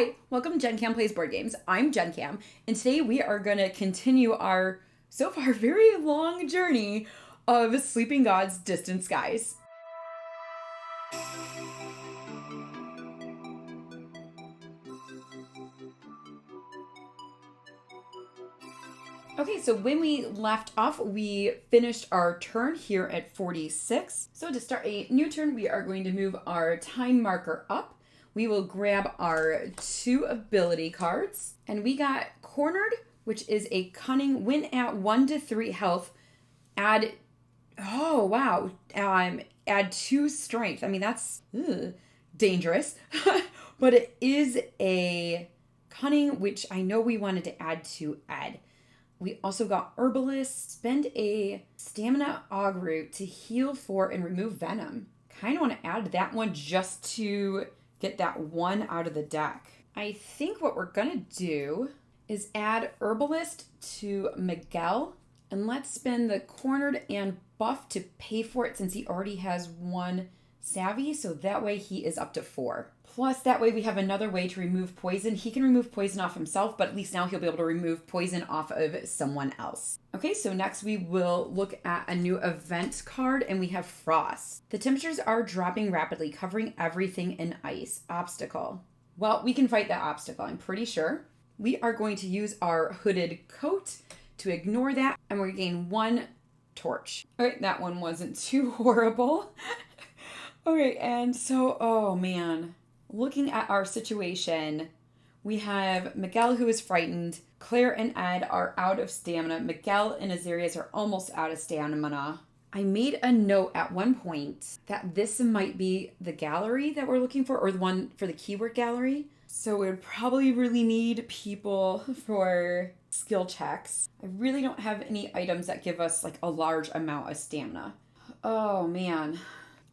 Hi, welcome to Gen Cam Plays Board Games. I'm Gen Cam, and today we are going to continue our, so far, very long journey of Sleeping Gods Distant Skies. Okay, so when we left off, we finished our turn here at 46. So to start a new turn, we are going to move our time marker up. We will grab our 2 ability cards, and we got Cornered, which is a cunning, when at 1 to 3 health, add 2 strength. I mean, that's dangerous, but it is a cunning, which I know we wanted to add to Ed. We also got Herbalist, spend a stamina aug root to heal 4 and remove venom. Kind of want to add that one just to get that 1 out of the deck. I think what we're gonna do is add Herbalist to Miguel, and let's spend the Cornered and buff to pay for it since he already has 1 savvy, so that way he is up to 4. Plus, that way we have another way to remove poison. He can remove poison off himself, but at least now he'll be able to remove poison off of someone else. Okay, so next we will look at a new event card, and we have Frost. The temperatures are dropping rapidly, covering everything in ice. Obstacle. Well, we can fight that obstacle, I'm pretty sure. We are going to use our hooded coat to ignore that, and we're going to gain 1 torch. All right, that one wasn't too horrible. Okay, and so, oh man. Looking at our situation, we have Miguel who is frightened. Claire and Ed are out of stamina. Miguel and Azarias are almost out of stamina. I made a note at one point that this might be the gallery that we're looking for, or the one for the keyword gallery. So we would probably really need people for skill checks. I really don't have any items that give us like a large amount of stamina. Oh man,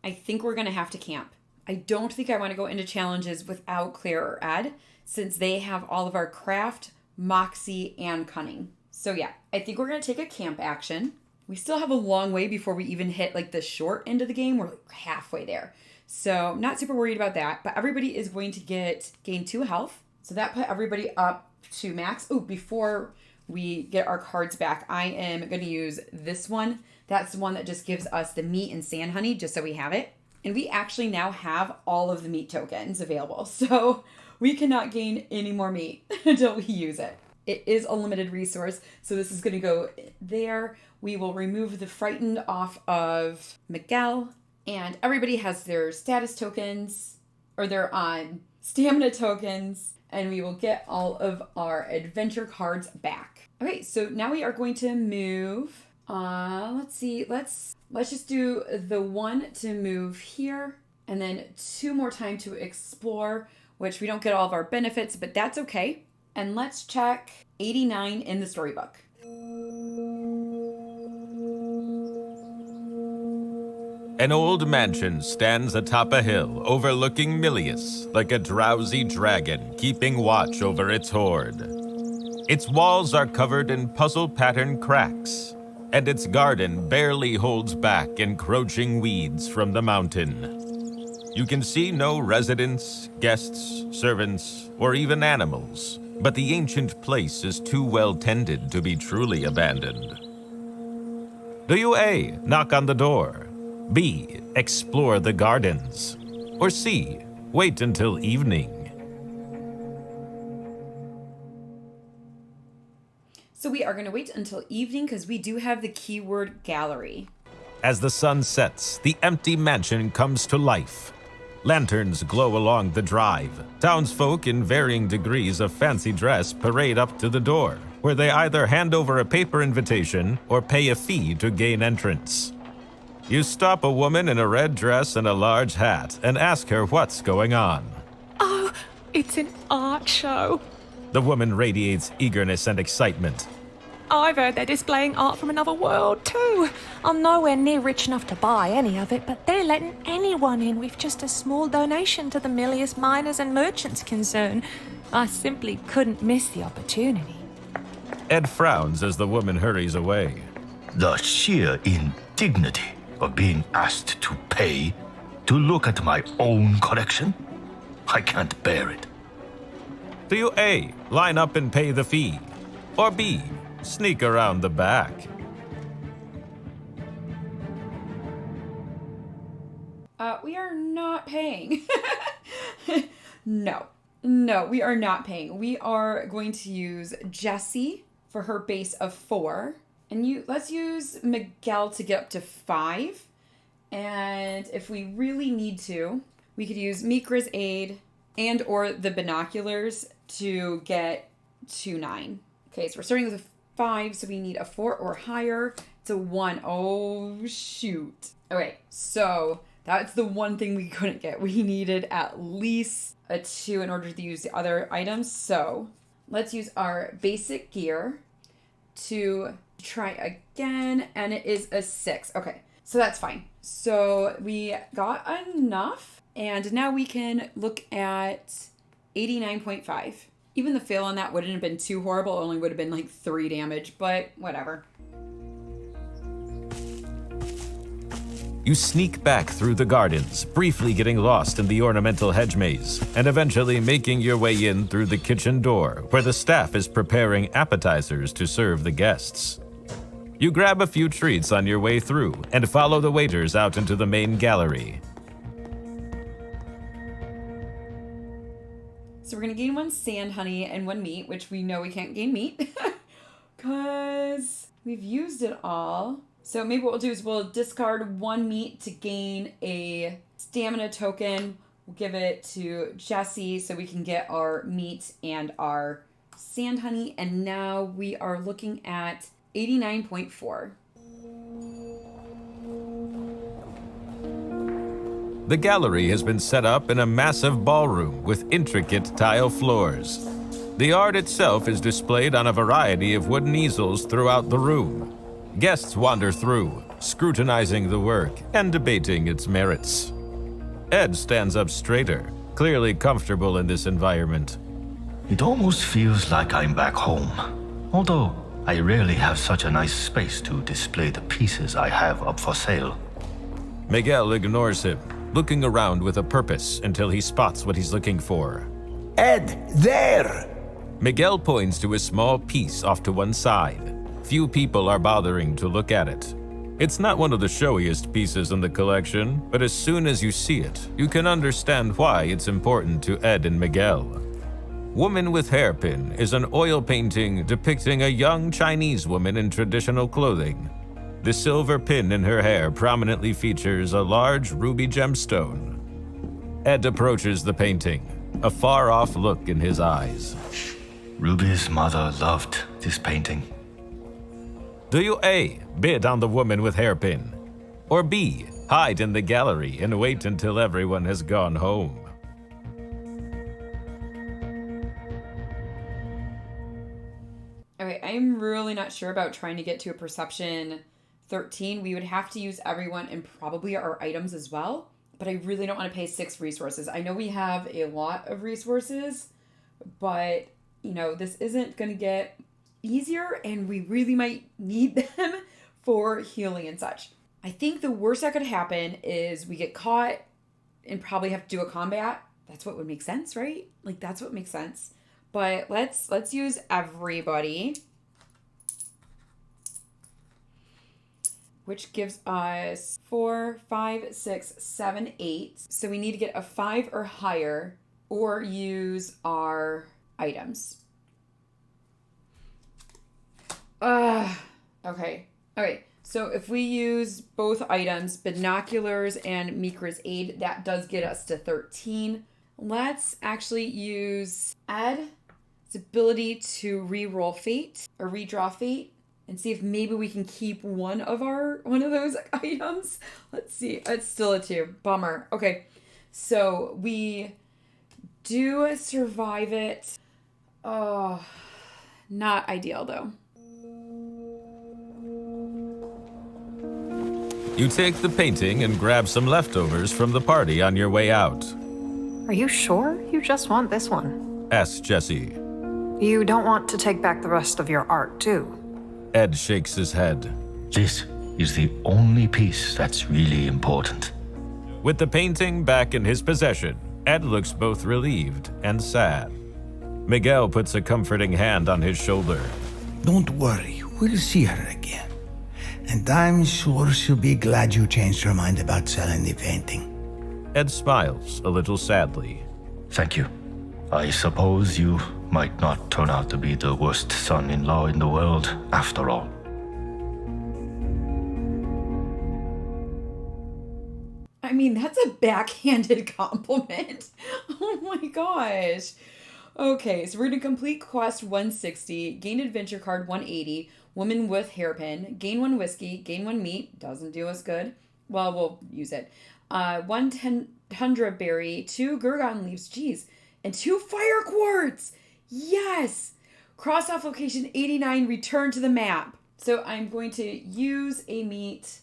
I think we're gonna have to camp. I don't think I want to go into challenges without Claire or Ed, since they have all of our craft, moxie, and cunning. So yeah, I think we're going to take a camp action. We still have a long way before we even hit like the short end of the game. We're like halfway there. So not super worried about that, but everybody is going to gain 2 health. So that put everybody up to max. Oh, before we get our cards back, I am going to use this one. That's the one that just gives us the meat and sand honey, just so we have it. And we actually now have all of the meat tokens available. So we cannot gain any more meat until we use it. It is a limited resource. So this is going to go there. We will remove the frightened off of Miguel. And everybody has their status tokens, or their stamina tokens. And we will get all of our adventure cards back. Okay, so now we are going to move. Let's see. Let's just do the 1 to move here, and then 2 more time to explore, which we don't get all of our benefits, but that's okay. And let's check 89 in the storybook. An old mansion stands atop a hill overlooking Milius, like a drowsy dragon keeping watch over its hoard. Its walls are covered in puzzle-patterned cracks, and its garden barely holds back encroaching weeds from the mountain. You can see no residents, guests, servants, or even animals, but the ancient place is too well tended to be truly abandoned. Do you A, knock on the door, B, explore the gardens, or C, wait until evening? So we are going to wait until evening because we do have the keyword gallery. As the sun sets, the empty mansion comes to life. Lanterns glow along the drive. Townsfolk in varying degrees of fancy dress parade up to the door, where they either hand over a paper invitation or pay a fee to gain entrance. You stop a woman in a red dress and a large hat and ask her what's going on. Oh, it's an art show. The woman radiates eagerness and excitement. I've heard they're displaying art from another world, too. I'm nowhere near rich enough to buy any of it, but they're letting anyone in with just a small donation to the Milius Miners and Merchants concern. I simply couldn't miss the opportunity. Ed frowns as the woman hurries away. The sheer indignity of being asked to pay to look at my own collection? I can't bear it. Do you A, line up and pay the fee? Or B, sneak around the back? We are not paying. No, we are not paying. We are going to use Jessie for her base of 4. And let's use Miguel to get up to 5. And if we really need to, we could use Mikra's aid and or the binoculars to get to 9. Okay, so we're starting with a 5, so we need a 4 or higher. It's a 1. Oh, shoot. Okay, so that's the one thing we couldn't get. We needed at least a 2 in order to use the other items. So let's use our basic gear to try again. And it is a 6. Okay, so that's fine. So we got enough. And now we can look at 89.5. Even the fail on that wouldn't have been too horrible. It only would have been like 3 damage, but whatever. You sneak back through the gardens, briefly getting lost in the ornamental hedge maze, and eventually making your way in through the kitchen door, where the staff is preparing appetizers to serve the guests. You grab a few treats on your way through, and follow the waiters out into the main gallery. So we're going to gain 1 sand honey and 1 meat, which we know we can't gain meat, because we've used it all. So maybe what we'll do is we'll discard 1 meat to gain a stamina token. We'll give it to Jessie so we can get our meat and our sand honey. And now we are looking at 89.4. The gallery has been set up in a massive ballroom with intricate tile floors. The art itself is displayed on a variety of wooden easels throughout the room. Guests wander through, scrutinizing the work and debating its merits. Ed stands up straighter, clearly comfortable in this environment. It almost feels like I'm back home. Although I rarely have such a nice space to display the pieces I have up for sale. Miguel ignores him, looking around with a purpose until he spots what he's looking for. Ed, there! Miguel points to a small piece off to one side. Few people are bothering to look at it. It's not one of the showiest pieces in the collection, but as soon as you see it, you can understand why it's important to Ed and Miguel. Woman with Hairpin is an oil painting depicting a young Chinese woman in traditional clothing. The silver pin in her hair prominently features a large ruby gemstone. Ed approaches the painting, a far-off look in his eyes. Ruby's mother loved this painting. Do you A, bid on the woman with hairpin? Or B, hide in the gallery and wait until everyone has gone home? Okay, I'm really not sure about trying to get to a perception 13. We would have to use everyone and probably our items as well. But I really don't want to pay 6 resources. I know we have a lot of resources, but, this isn't going to get easier, and we really might need them for healing and such. I think the worst that could happen is we get caught and probably have to do a combat. That's what would make sense, right? Like, that's what makes sense. But let's use everybody, which gives us 4, 5, 6, 7, 8. So we need to get a 5 or higher or use our items. Okay. So if we use both items, binoculars and Mikra's aid, that does get us to 13. Let's actually use Ed's ability to re-roll fate or redraw fate and see if maybe we can keep one of those items. Let's see. It's still a 2. Bummer. Okay. So we do survive it. Oh, not ideal though. You take the painting and grab some leftovers from the party on your way out. Are you sure you just want this one? Asks Jessie. You don't want to take back the rest of your art, too? Ed shakes his head. This is the only piece that's really important. With the painting back in his possession, Ed looks both relieved and sad. Miguel puts a comforting hand on his shoulder. Don't worry, we'll see her again. And I'm sure she'll be glad you changed your mind about selling the painting. Ed smiles a little sadly. Thank you. I suppose you might not turn out to be the worst son-in-law in the world after all. I mean, that's a backhanded compliment. Oh my gosh. Okay, so we're going to complete quest 160, gain adventure card 180, woman with hairpin, gain 1 whiskey, gain 1 meat, doesn't do us good. Well, we'll use it. 1 tundra berry, 2 Gurgon leaves, geez, and 2 fire quartz. Yes! Cross off location 89, return to the map. So I'm going to use a meat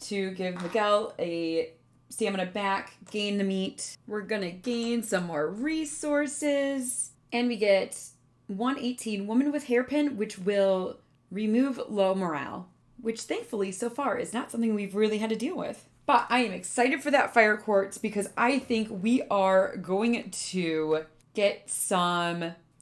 to give Miguel a stamina back, gain the meat. We're gonna gain some more resources. And we get 118, woman with hairpin, which will remove low morale. Which thankfully so far is not something we've really had to deal with. But I am excited for that fire quartz because I think we are going to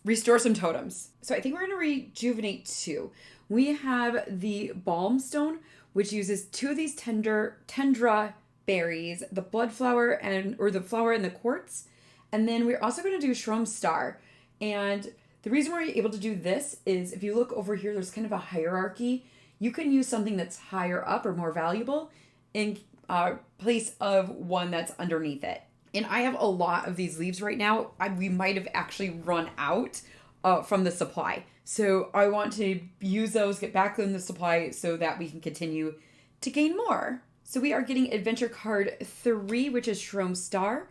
restore some totems. So I think we're gonna rejuvenate 2. We have the balm stone, which uses 2 of these tundra berries, the blood flower or the flower and the quartz. And then we're also going to do Shroom Star. And the reason we're able to do this is if you look over here, there's kind of a hierarchy. You can use something that's higher up or more valuable in place of one that's underneath it. And I have a lot of these leaves right now. We might have actually run out from the supply. So I want to use those, get back in the supply so that we can continue to gain more. So we are getting adventure card 3, which is Shroom Star,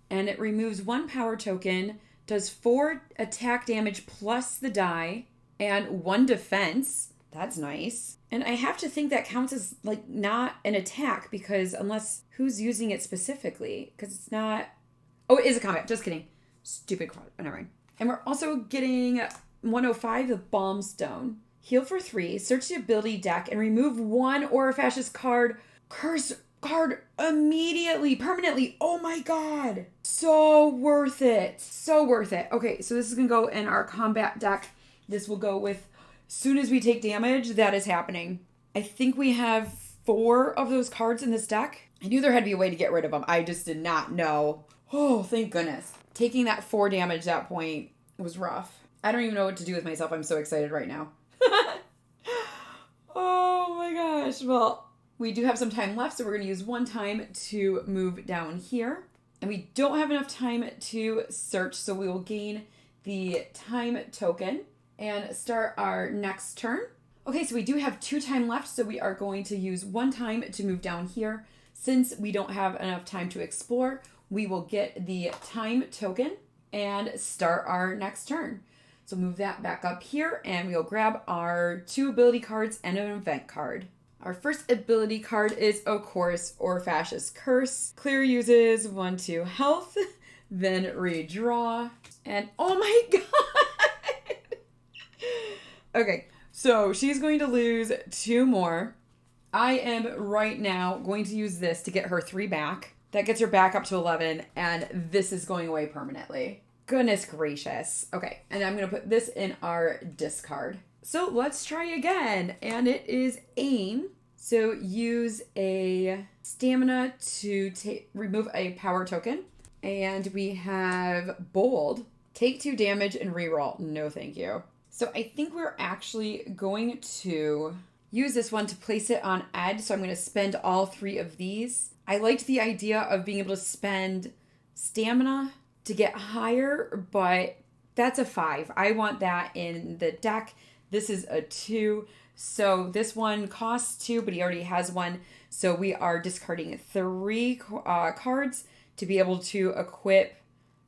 and it removes 1 power token, does 4 attack damage plus the die, and 1 defense. That's nice. And I have to think that counts as like not an attack because unless who's using it specifically, because it's not. Oh, it is a combat. Just kidding. Stupid quad. Never mind. And we're also getting 105, the Balm Stone. Heal for 3, search the ability deck, and remove 1 Aura Fascist curse card immediately, permanently. Oh my god. So worth it. So worth it. Okay, so this is going to go in our combat deck. This will go with, as soon as we take damage, that is happening. I think we have 4 of those cards in this deck. I knew there had to be a way to get rid of them. I just did not know. Oh, thank goodness. Taking that 4 damage at that point was rough. I don't even know what to do with myself. I'm so excited right now. Oh my gosh. Well, we do have some time left, so we're going to use 1 time to move down here. And we don't have enough time to search, so we will gain the time token and start our next turn. Okay, so we do have 2 time left, so we are going to use 1 time to move down here. Since we don't have enough time to explore, we will get the time token and start our next turn. So move that back up here, and we'll grab our 2 ability cards and an event card. Our first ability card is, of course, Aura Fascist Curse. Clear uses 1/2 health, then redraw, and oh my god! Okay, so she's going to lose 2 more. I am right now going to use this to get her 3 back. That gets her back up to 11, and this is going away permanently. Goodness gracious. Okay, and I'm going to put this in our discard. So let's try again, and it is aim. So use a stamina to remove a power token, and we have bold. Take 2 damage and reroll. No, thank you. So I think we're actually going to use this one to place it on Ed. So I'm going to spend all 3 of these. I liked the idea of being able to spend stamina to get higher, but that's a 5. I want that in the deck. This is a 2. So this one costs 2, but he already has 1. So we are discarding 3 cards to be able to equip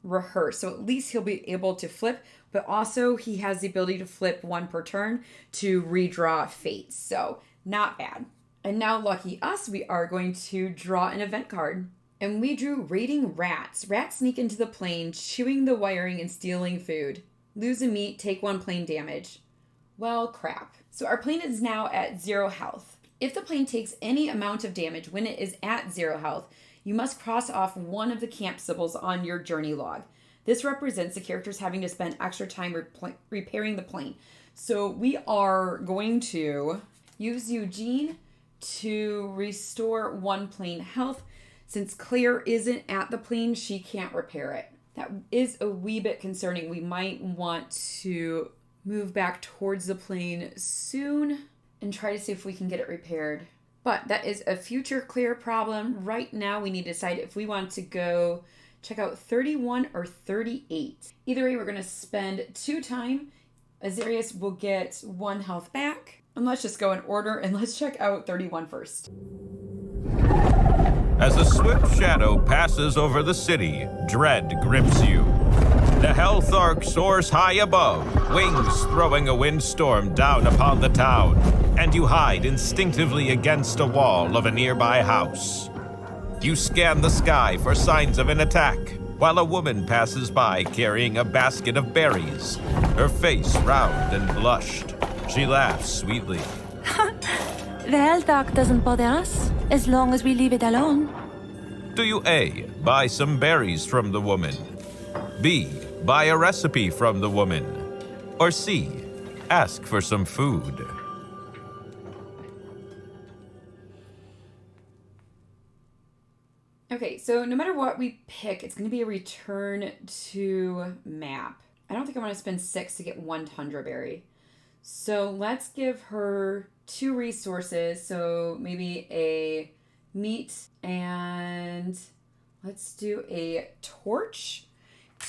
Rehearse. So at least he'll be able to flip, but also he has the ability to flip 1 per turn to redraw Fates. So not bad. And now, lucky us, we are going to draw an event card. And we drew Raiding Rats. Rats sneak into the plane, chewing the wiring and stealing food. Lose a meat, take 1 plane damage. Well, crap. So our plane is now at 0 health. If the plane takes any amount of damage when it is at 0 health, you must cross off one of the camp symbols on your journey log. This represents the characters having to spend extra time repairing the plane. So we are going to use Eugene to restore 1 plane health. Since Claire isn't at the plane, she can't repair it. That is a wee bit concerning. We might want to move back towards the plane soon and try to see if we can get it repaired. But that is a future Claire problem. Right now, we need to decide if we want to go check out 31 or 38. Either way, we're going to spend 2 time. Azarius will get 1 health back. And let's just go in order and let's check out 31 first. As a swift shadow passes over the city, dread grips you. The health arc soars high above, wings throwing a windstorm down upon the town, and you hide instinctively against a wall of a nearby house. You scan the sky for signs of an attack, while a woman passes by carrying a basket of berries, her face round and blushed. She laughs sweetly. The health arc doesn't bother us, as long as we leave it alone. Do you A, buy some berries from the woman? B, buy a recipe from the woman? Or C, ask for some food? Okay, so no matter what we pick, it's going to be a return to map. I don't think I want to spend 6 to get 1 tundra berry. So let's give her 2 resources. So maybe a meat and let's do a torch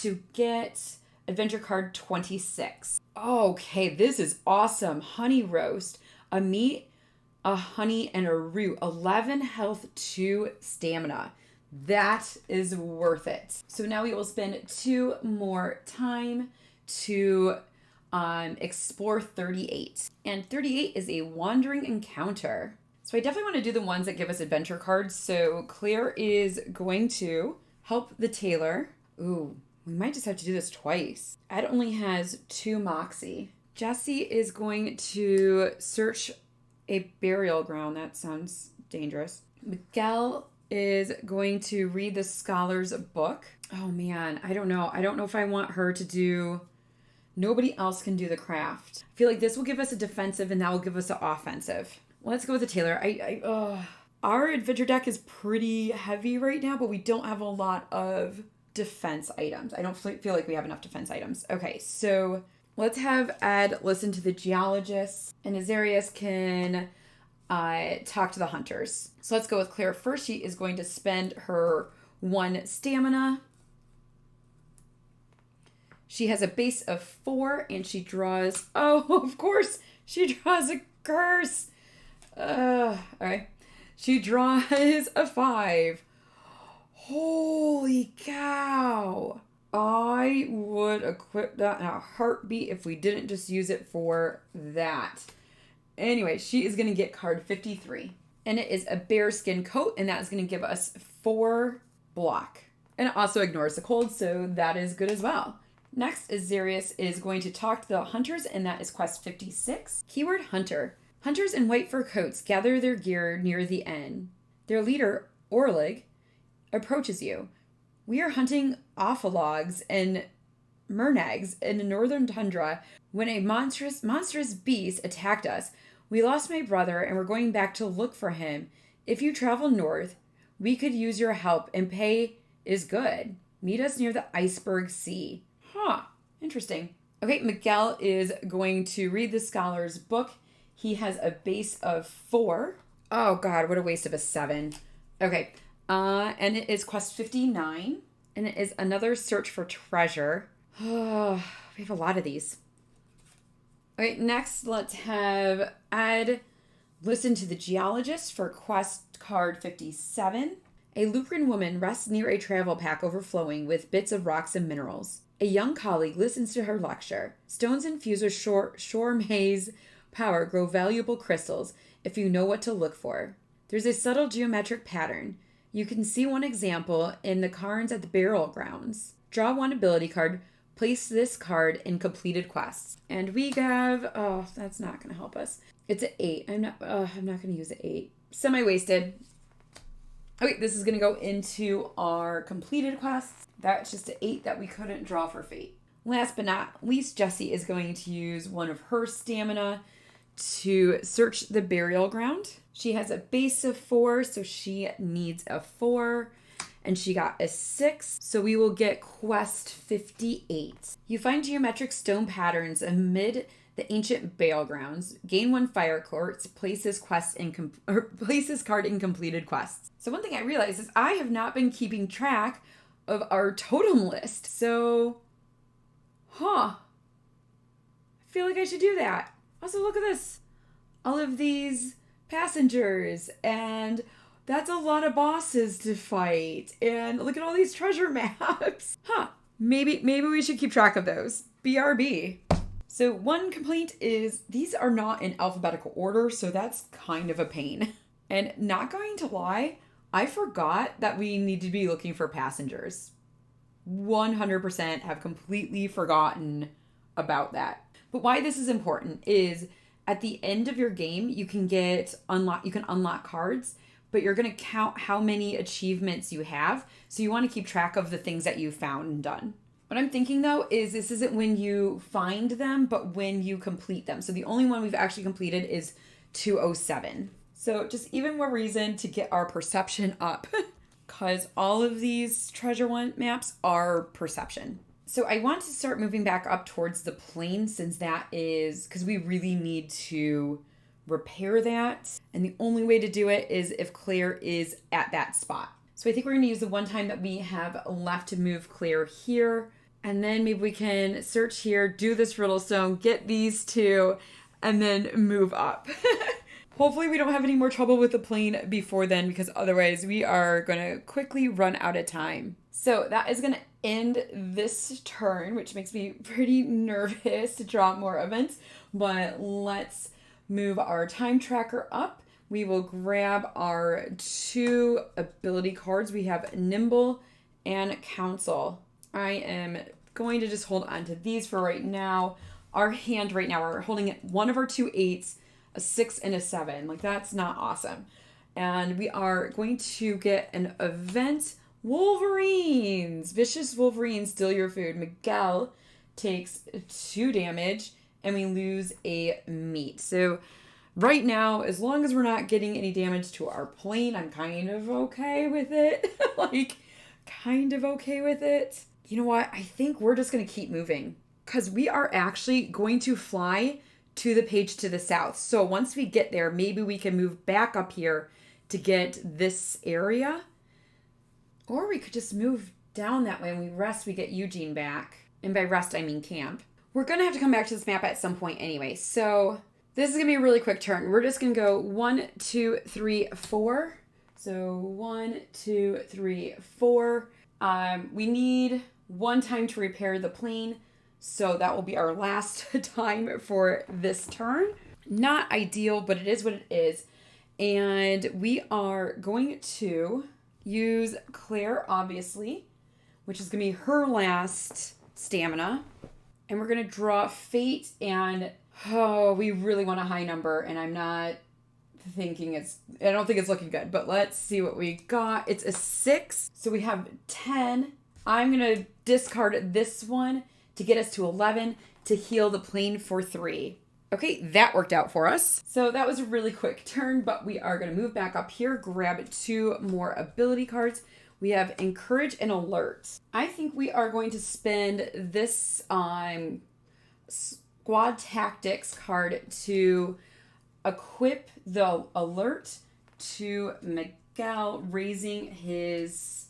to get adventure card 26. Okay, this is awesome. Honey roast, a meat, a honey, and a root. 11 health, 2 stamina. That is worth it. So now we will spend 2 more time to explore 38. And 38 is a wandering encounter. So I definitely want to do the ones that give us adventure cards. So Claire is going to help the tailor. Ooh, we might just have to do this twice. Ed only has 2 moxie. Jesse is going to search a burial ground. That sounds dangerous. Miguel is going to read the scholar's book. Oh man, I don't know. I don't know if I want her to do... Nobody else can do the craft. I feel like this will give us a defensive and that will give us an offensive. Let's go with the tailor. Our adventure deck is pretty heavy right now, but we don't have a lot of defense items. I don't feel like we have enough defense items. Okay, so let's have Ed listen to the geologists, and Azarius can talk to the hunters. So let's go with Claire first. She is going to spend her 1 stamina. She has a base of 4, and she draws... Oh, of course! She draws a curse! All right. She draws a 5. Holy cow! I would equip that in a heartbeat if we didn't just use it for that. Anyway, she is going to get card 53. And it is a bearskin coat, and that is going to give us 4 block. And it also ignores the cold, so that is good as well. Next, Azarius is going to talk to the hunters, and that is quest 56. Keyword hunter. Hunters in white fur coats gather their gear near the end. Their leader, Orlig, approaches you. We are hunting ophalogs and mernags in the northern tundra when a monstrous beast attacked us. We lost my brother and we're going back to look for him. If you travel north, we could use your help, and pay is good. Meet us near the iceberg sea. Huh, interesting. Okay, Miguel is going to read the scholar's book. He has a base of 4. Oh god, what a waste of a 7. Okay, and it is quest 59, and it is another search for treasure. Oh, we have a lot of these. Okay, next let's have Ed listen to the geologist for quest card 57. A Lucran woman rests near a travel pack overflowing with bits of rocks and minerals. A young colleague listens to her lecture. Stones infused with shore maze power grow valuable crystals if you know what to look for. There's a subtle geometric pattern. You can see one example in the cards at the burial grounds. Draw 1 ability card. Place this card in completed quests. And we have... Oh, that's not going to help us. It's an 8. I'm not going to use an 8. Semi-wasted. Okay, this is going to go into our completed quests. That's just an 8 that we couldn't draw for fate. Last but not least, Jessie is going to use one of her stamina to search the burial ground. She has a base of 4, so she needs a 4. And she got a 6, so we will get quest 58. You find geometric stone patterns amid the ancient burial grounds. Gain 1 fire quartz. Place this card in completed quests. So one thing I realized is I have not been keeping track of our totem list. So, I feel like I should do that. Also, look at this. All of these passengers, and that's a lot of bosses to fight. And look at all these treasure maps. Maybe we should keep track of those. BRB. So one complaint is these are not in alphabetical order, so that's kind of a pain. And not going to lie, I forgot that we need to be looking for passengers. 100% have completely forgotten about that. But why this is important is at the end of your game, you can unlock cards, but you're going to count how many achievements you have. So you want to keep track of the things that you found and done. What I'm thinking though is this isn't when you find them, but when you complete them. So the only one we've actually completed is 207. So just even more reason to get our perception up because all of these treasure maps are perception. So I want to start moving back up towards the plane since that is, because we really need to repair that. And the only way to do it is if Claire is at that spot. So I think we're going to use the one time that we have left to move Claire here. And then maybe we can search here, do this riddle stone, get these two, and then move up. Hopefully we don't have any more trouble with the plane before then, because otherwise we are going to quickly run out of time. So that is going to end this turn, which makes me pretty nervous to draw more events. But let's move our time tracker up. We will grab our 2 ability cards. We have Nimble and Counsel. I am going to just hold on to these for right now. Our hand right now, we're holding one of our 2 8s, a 6 and a 7. Like, that's not awesome. And we are going to get an event. Wolverines! Vicious Wolverines steal your food. Miguel takes 2 damage and we lose a meat. So right now, as long as we're not getting any damage to our plane, I'm kind of okay with it. Kind of okay with it. You know what? I think we're just going to keep moving because we are actually going to fly to the page to the south. So once we get there, maybe we can move back up here to get this area. Or we could just move down that way. When we rest, we get Eugene back. And by rest, I mean camp. We're going to have to come back to this map at some point anyway. So this is going to be a really quick turn. We're just going to go 1, 2, 3, 4. So 1, 2, 3, 4. We need 1 time to repair the plane. So that will be our last time for this turn. Not ideal, but it is what it is. And we are going to use Claire, obviously, which is going to be her last stamina. And we're going to draw Fate, and we really want a high number, and I'm not thinking I don't think it's looking good, but let's see what we got. It's a 6, so we have 10. I'm going to discard this one to get us to 11 to heal the plane for 3. Okay, that worked out for us. So that was a really quick turn, but we are going to move back up here, grab 2 more ability cards. We have Encourage and Alert. I think we are going to spend this Squad Tactics card to equip the Alert to Miguel, raising his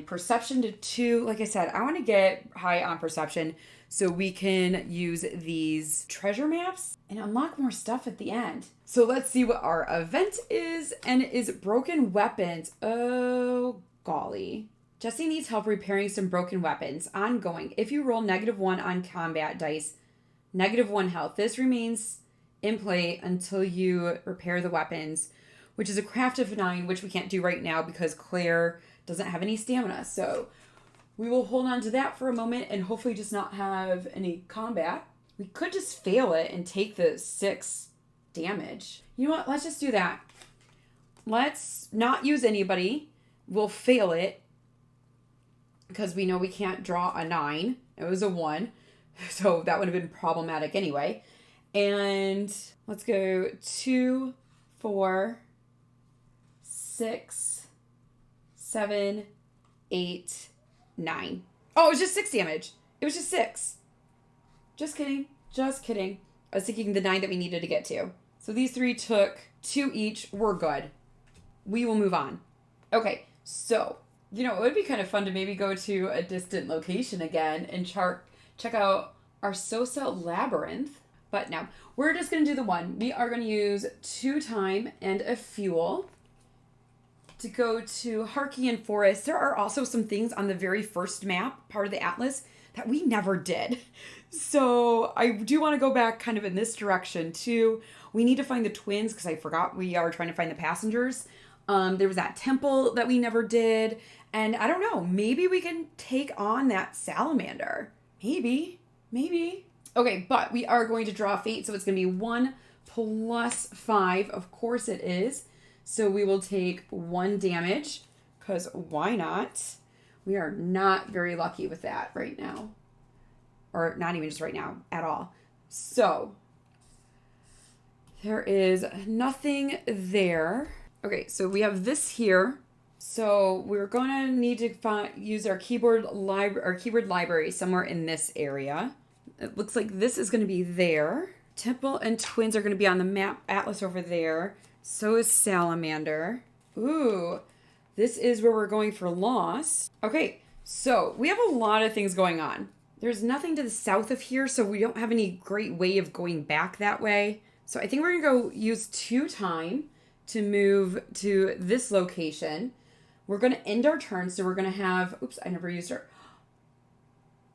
perception to 2. Like I said, I want to get high on perception so we can use these treasure maps and unlock more stuff at the end. So let's see what our event is, and it is broken weapons. Oh, golly. Jessie needs help repairing some broken weapons. Ongoing. If you roll -1 on combat dice, -1 health. This remains in play until you repair the weapons, which is a craft of 9, which we can't do right now because Claire doesn't have any stamina. So we will hold on to that for a moment and hopefully just not have any combat. We could just fail it and take the 6 damage. You know what? Let's just do that. let's not use anybody. We'll fail it because we know we can't draw a 9. It was a 1. So that would have been problematic anyway. And let's go 2, 4, 6, 7, 8, 9. Oh, it was just 6 damage. It was just 6. Just kidding. Just kidding. I was thinking the 9 that we needed to get to. So these 3 took 2 each. We're good. We will move on. Okay, so, it would be kind of fun to maybe go to a distant location again and check out our Sosa Labyrinth. But no, we're just going to do the 1. We are going to use 2 time and a fuel to go to Harkian Forest. There are also some things on the very first map, part of the Atlas, that we never did. So I do want to go back kind of in this direction too. We need to find the twins because I forgot we are trying to find the passengers. There was that temple that we never did. And I don't know, maybe we can take on that salamander. Maybe. Okay, but we are going to draw fate. So it's going to be 1 plus 5. Of course it is. So we will take 1 damage because why not? We are not very lucky with that right now. Or not even just right now at all. So there is nothing there. Okay, so we have this here. So we're going to need to use our keyboard library somewhere in this area. It looks like this is going to be there. Temple and twins are going to be on the map Atlas over there. So is salamander. Ooh, this is where we're going for loss. Okay, so we have a lot of things going on. There's nothing to the south of here, so we don't have any great way of going back that way. So I think we're going to go use 2 time to move to this location. We're going to end our turn, so we're going to have... Oops, I never used her.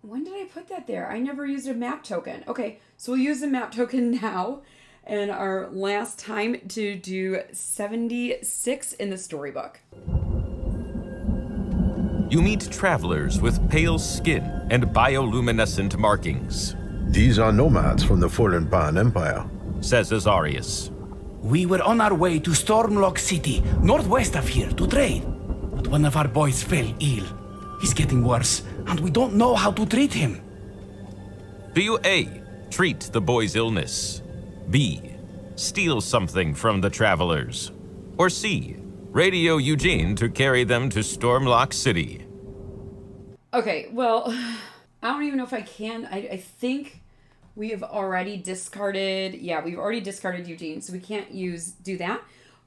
When did I put that there? I never used a map token. Okay, so we'll use the map token now. And our last time to do 76 in the storybook. You meet travelers with pale skin and bioluminescent markings, These are nomads from the fallen Ban Empire. says Azarius. We were on our way to Stormlock City, northwest of here, to trade. But one of our boys fell ill. He's getting worse, and we don't know how to treat him. Do you A, treat the boy's illness, B, steal something from the travelers, or C, radio Eugene to carry them to Stormlock City? Okay, well, I don't even know if I can. I think we have already discarded... Yeah, we've already discarded Eugene, so we can't do that.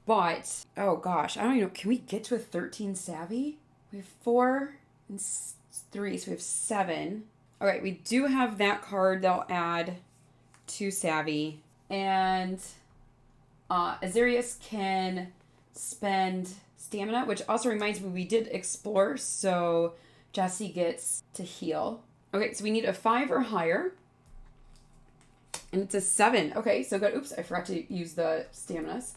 But, oh gosh, I don't even know. Can we get to a 13 savvy? We have 4 and 3, so we have 7. All right, we do have that card. They'll add 2 savvy. And Azarius can spend stamina, which also reminds me we did explore, so Jesse gets to heal. Okay, so we need a 5 or higher. And it's a 7. Okay, so good. Oops, I forgot to use the staminas.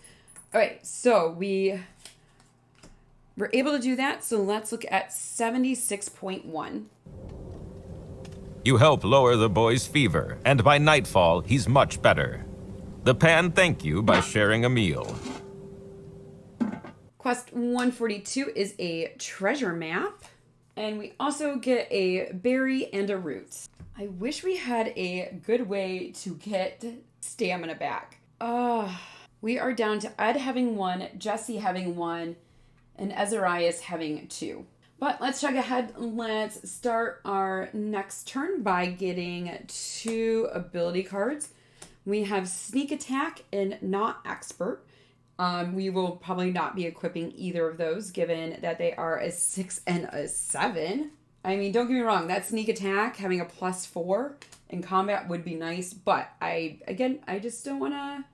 All right, so we were able to do that. So let's look at 76.1. You help lower the boy's fever, and by nightfall, he's much better. The Pan thank you by sharing a meal. Quest 142 is a treasure map. And we also get a berry and a root. I wish we had a good way to get stamina back. We are down to Ed having 1, Jesse having 1, and Azarias having 2. But let's check ahead. Let's start our next turn by getting 2 ability cards. We have Sneak Attack and Not Expert. We will probably not be equipping either of those, given that they are a 6 and a 7. I mean, don't get me wrong, that Sneak Attack, having a +4 in combat would be nice, but I just don't want to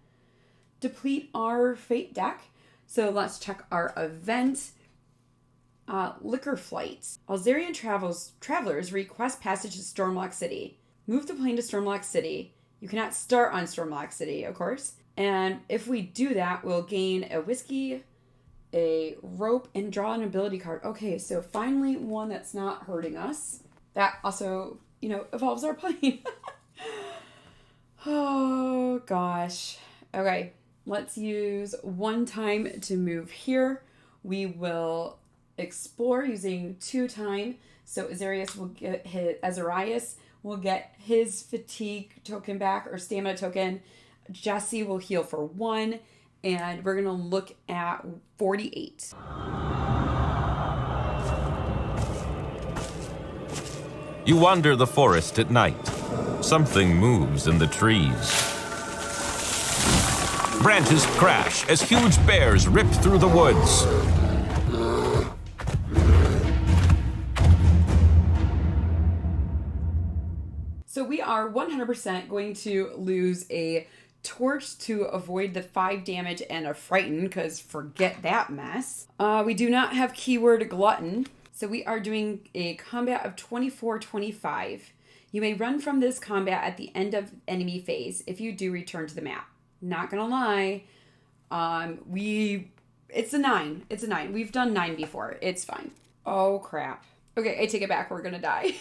deplete our Fate deck. So let's check our event. Liquor Flight. Alzarian travelers request passage to Stormlock City. Move the plane to Stormlock City. You cannot start on Stormlock City, of course. And if we do that, we'll gain a whiskey, a rope, and draw an ability card. Okay, so finally one that's not hurting us. That also, evolves our plane. Oh, gosh. Okay, Let's use 1 time to move here. We will explore using 2 time. So Azarius will get his fatigue token back or stamina token. Jesse will heal for 1, and we're gonna look at 48. You wander the forest at night. Something moves in the trees. Branches crash as huge bears rip through the woods. So we are 100% going to lose a torch to avoid the 5 damage and a frighten, because forget that mess. We do not have keyword glutton, so we are doing a combat of 24-25. You may run from this combat at the end of enemy phase. If you do, return to the map. Not gonna lie, it's a 9. It's a 9. We've done 9 before. It's fine. Oh crap. Okay, I take it back. We're gonna die.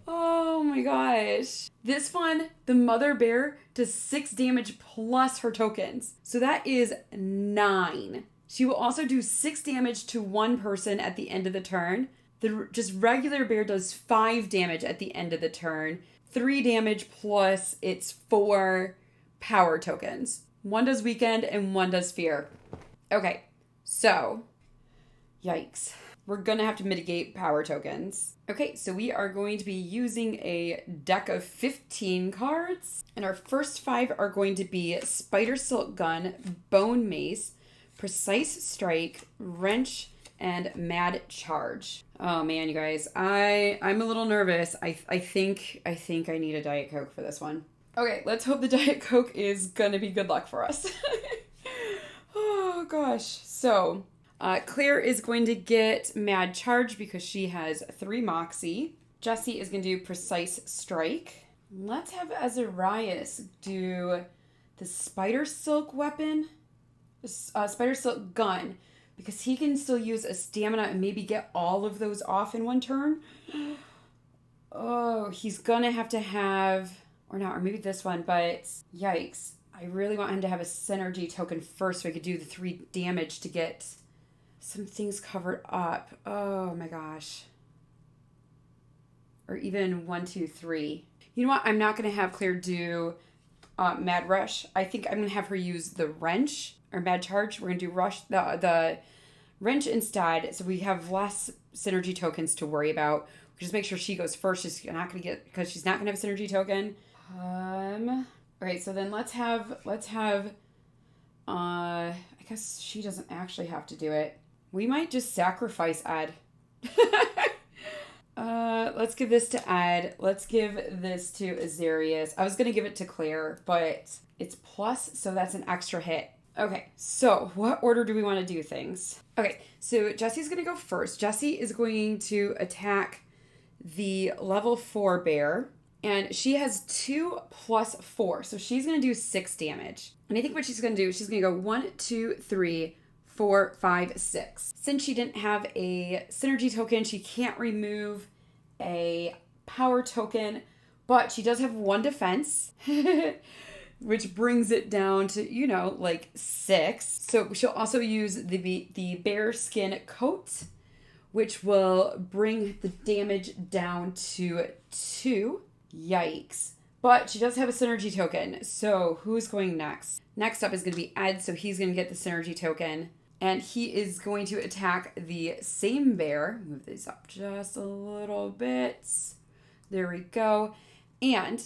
Oh my gosh. This one, the mother bear does 6 damage plus her tokens. So that is 9. She will also do 6 damage to 1 person at the end of the turn. The just regular bear does 5 damage at the end of the turn. 3 damage plus its 4 power tokens. 1 does weekend and 1 does fear. Okay, so yikes. We're gonna have to mitigate power tokens. Okay, so we are going to be using a deck of 15 cards. And our first 5 are going to be Spider Silk Gun, Bone Mace, Precise Strike, Wrench, and Mad Charge. Oh man, you guys, I'm a little nervous. I think I need a Diet Coke for this one. Okay, let's hope the Diet Coke is gonna be good luck for us. Oh gosh. So Claire is going to get Mad Charge because she has 3 Moxie. Jesse is going to do Precise Strike. Let's have Azarias do the Spider Silk weapon, Spider Silk Gun, because he can still use a stamina and maybe get all of those off in 1 turn. Oh, he's going to have, or not, or maybe this one, but yikes. I really want him to have a synergy token first so I could do the 3 damage to get some things covered up. Oh my gosh. Or even 1, 2, 3. You know what? I'm not going to have Claire do Mad Rush. I think I'm going to have her use the Wrench or Mad Charge. We're going to do the Wrench instead, so we have less synergy tokens to worry about. We'll just make sure she goes first. She's not going to get, because she's not going to have a synergy token. Okay, so then let's have I guess she doesn't actually have to do it. We might just sacrifice Ed. Let's give this to Ed. Let's give this to Azarias. I was going to give it to Claire, but it's plus, so that's an extra hit. Okay, so what order do we want to do things? Okay, so Jesse's going to go first. Jesse is going to attack the level 4 bear, and she has 2 plus 4, so she's going to do 6 damage. And I think what she's going to do, she's going to go 1, 2, 3, 4, 5, 6. Since she didn't have a synergy token, she can't remove a power token, but she does have 1 defense, which brings it down to, like 6. So she'll also use the bear skin coat, which will bring the damage down to 2. Yikes. But she does have a synergy token. So who's going next? Next up is going to be Ed, so he's going to get the synergy token. And he is going to attack the same bear. Move this up just a little bit. There we go. And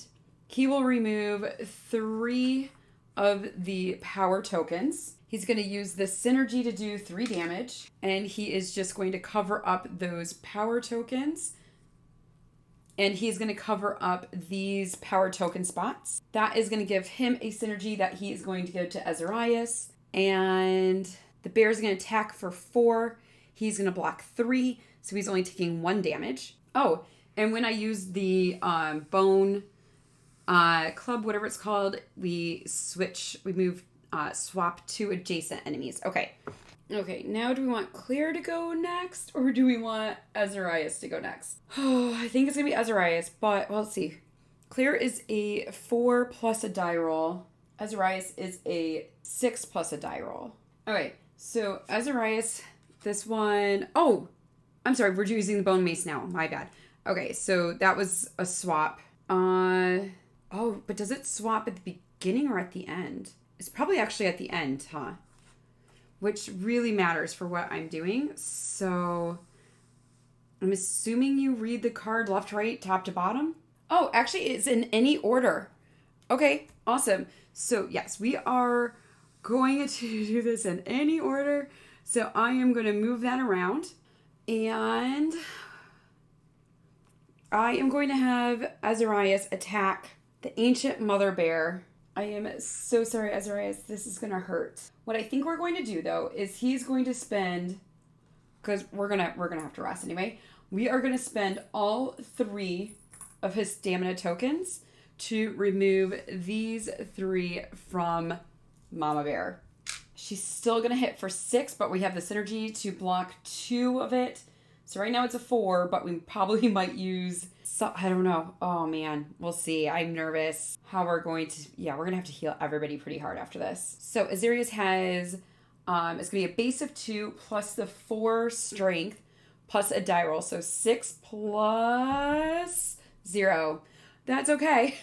he will remove 3 of the power tokens. He's going to use the synergy to do 3 damage. And he is just going to cover up those power tokens. And he's going to cover up these power token spots. That is going to give him a synergy that he is going to give to Azarias. And the bear is going to attack for 4. He's going to block 3. So he's only taking 1 damage. Oh, and when I use the bone club, whatever it's called, we swap 2 adjacent enemies. Okay, now do we want Claire to go next, or do we want Azarias to go next? Oh, I think it's going to be Azarias, but, well, let's see. Claire is a 4 plus a die roll. Azarias is a 6 plus a die roll. Okay, so Azarias, this one, oh, I'm sorry, we're using the bone mace now. My bad. Okay, so that was a swap. Oh, but does it swap at the beginning or at the end? It's probably actually at the end, huh? Which really matters for what I'm doing. So I'm assuming you read the card left, right, top to bottom. Oh, actually, it's in any order. Okay, awesome. So yes, we are going to do this in any order. So I am going to move that around. And I am going to have Azarias attack the ancient mother bear. I am so sorry, Azarias. This is going to hurt. What I think we're going to do, though, is he's going to spend, because we're gonna have to rest anyway. We are going to spend all 3 of his stamina tokens to remove these 3 from Mama Bear. She's still going to hit for 6, but we have the synergy to block 2 of it. So right now it's a 4, but we probably might use, I don't know. Oh man, we'll see. I'm nervous how we're going to, we're going to have to heal everybody pretty hard after this. So Azarias has, it's going to be a base of 2 plus the 4 strength plus a die roll. So 6 plus 0. That's okay.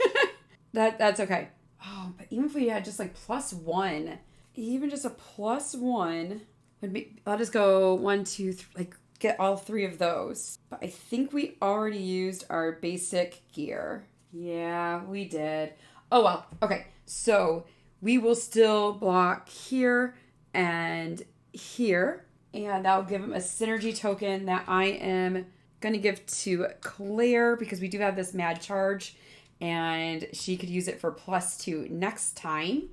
That's okay. Oh, but even if we had just like plus 1, even just a plus 1 would be, I'll just go 1, 2, 3, like get all 3 of those. But I think we already used our basic gear. Yeah, we did. Oh, well, okay. So we will still block here and here. And that'll give him a synergy token that I am going to give to Claire because we do have this mad charge and she could use it for +2 next time.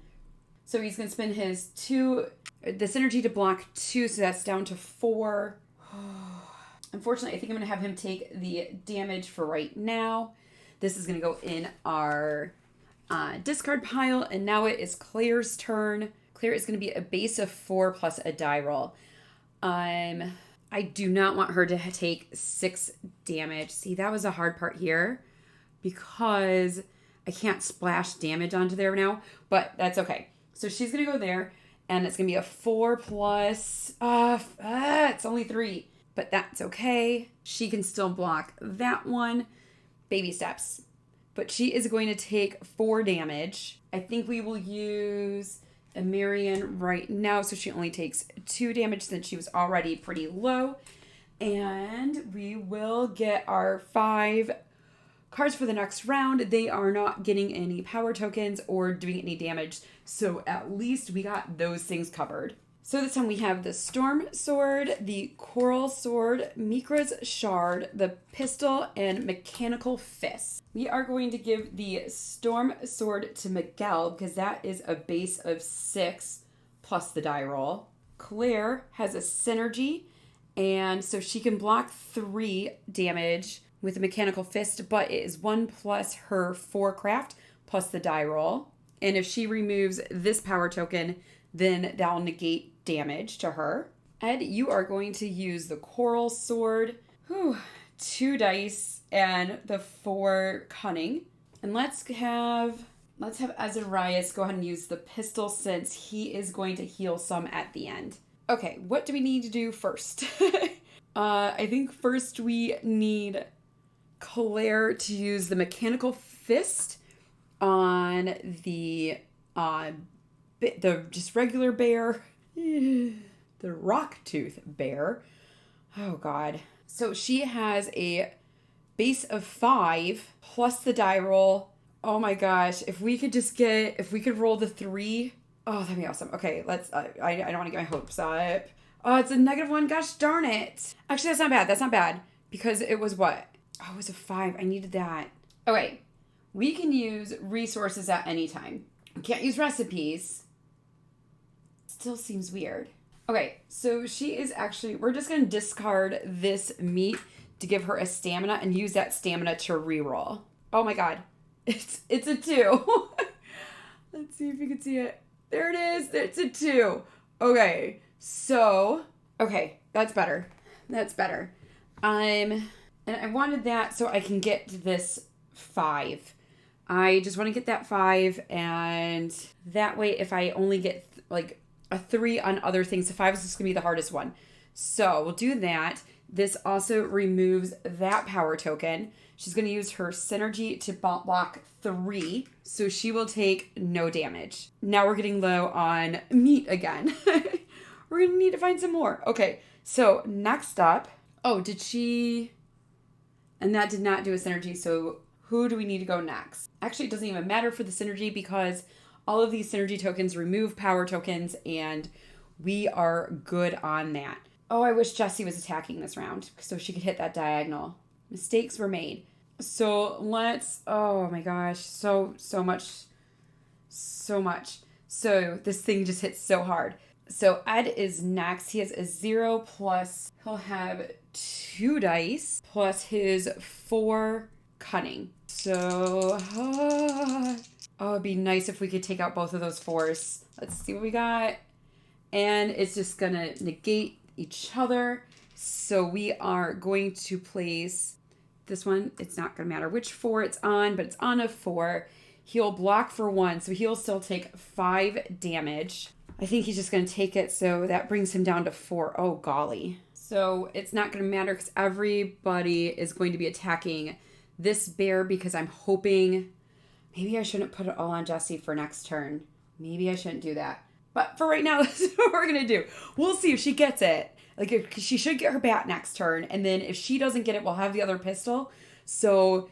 So he's going to spend his 2, the synergy to block 2, so that's down to 4. Unfortunately, I think I'm going to have him take the damage for right now. This is going to go in our discard pile, and now it is Claire's turn. Claire is going to be a base of 4 plus a die roll. I do not want her to take 6 damage. See, that was a hard part here because I can't splash damage onto there now, but that's okay. So she's going to go there, and it's going to be a 4 plus, it's only 3, but that's okay. She can still block that one. Baby steps. But she is going to take 4 damage. I think we will use a Marion right now, so she only takes 2 damage since she was already pretty low. And we will get our 5 cards for the next round. They are not getting any power tokens or doing any damage, so at least we got those things covered. So this time we have the Storm Sword, the Coral Sword, Mikra's Shard, the Pistol, and Mechanical Fist. We are going to give the Storm Sword to Miguel because that is a base of 6 plus the die roll. Claire has a synergy, and so she can block 3 damage with a Mechanical Fist, but it is 1 plus her 4 craft plus the die roll. And if she removes this power token, then that will negate damage to her. Ed, you are going to use the Coral Sword. 2 dice and the 4 cunning. And let's have Azarias go ahead and use the pistol since he is going to heal some at the end. Okay, what do we need to do first? I think first we need Claire to use the Mechanical Fist on the just regular bear, the Rocktooth bear. Oh God. So she has a base of 5 plus the die roll. Oh my gosh. If we could roll the 3. Oh, that'd be awesome. Okay, let's, I don't want to get my hopes up. Oh, it's a -1. Gosh darn it. Actually, that's not bad. Because it was what? Oh, it was a 5. I needed that. Okay. We can use resources at any time. We can't use recipes. Still seems weird. Okay, so she is actually, we're just going to discard this meat to give her a stamina and use that stamina to reroll. Oh my God. It's a 2. Let's see if you can see it. There it is. It's a 2. Okay, so, okay, that's better. That's better. And I wanted that so I can get to this 5. I just want to get that 5, and that way if I only get like a 3 on other things, the 5 is just going to be the hardest one. So we'll do that. This also removes that power token. She's going to use her synergy to block 3, so she will take no damage. Now we're getting low on meat again. We're going to need to find some more. Okay, so next up, oh, did she... And that did not do a synergy, so who do we need to go next? Actually, it doesn't even matter for the synergy because all of these synergy tokens remove power tokens, and we are good on that. Oh, I wish Jessie was attacking this round so she could hit that diagonal. Mistakes were made. So let's, oh my gosh, so much. So this thing just hits so hard. So Ed is next. He has a 0 plus, he'll have 2 dice plus his 4 cunning. So, oh, it'd be nice if we could take out both of those 4s. Let's see what we got. And it's just gonna negate each other. So we are going to place this one. It's not gonna matter which 4 it's on, but it's on a 4. He'll block for 1, so he'll still take 5 damage. I think he's just gonna take it, so that brings him down to 4. Oh golly. So it's not gonna matter because everybody is going to be attacking this bear because I'm hoping, maybe I shouldn't put it all on Jessie for next turn. Maybe I shouldn't do that. But for right now, that's what we're going to do. We'll see if she gets it. Like, she should get her bat next turn. And then if she doesn't get it, we'll have the other pistol. So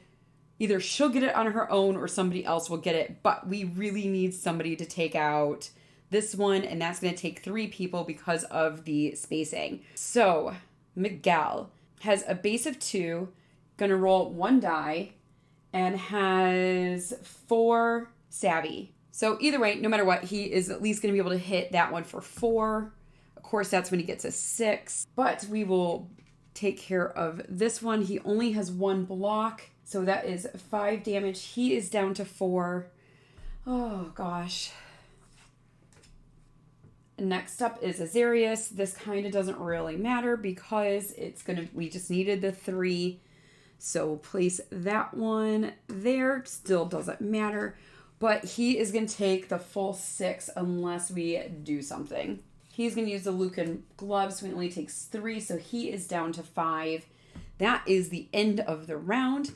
either she'll get it on her own or somebody else will get it. But we really need somebody to take out this one. And that's going to take 3 people because of the spacing. So Miguel has a base of 2. Going to roll 1 die. And has 4 savvy. So either way, no matter what, he is at least going to be able to hit that one for 4. Of course, that's when he gets a 6. But we will take care of this one. He only has 1 block. So that is 5 damage. He is down to 4. Oh, gosh. Next up is Azarius. This kind of doesn't really matter because we just needed the 3. So place that one there. Still doesn't matter. But he is going to take the full 6 unless we do something. He's going to use the Lucan gloves, so he only takes 3, so he is down to 5. That is the end of the round.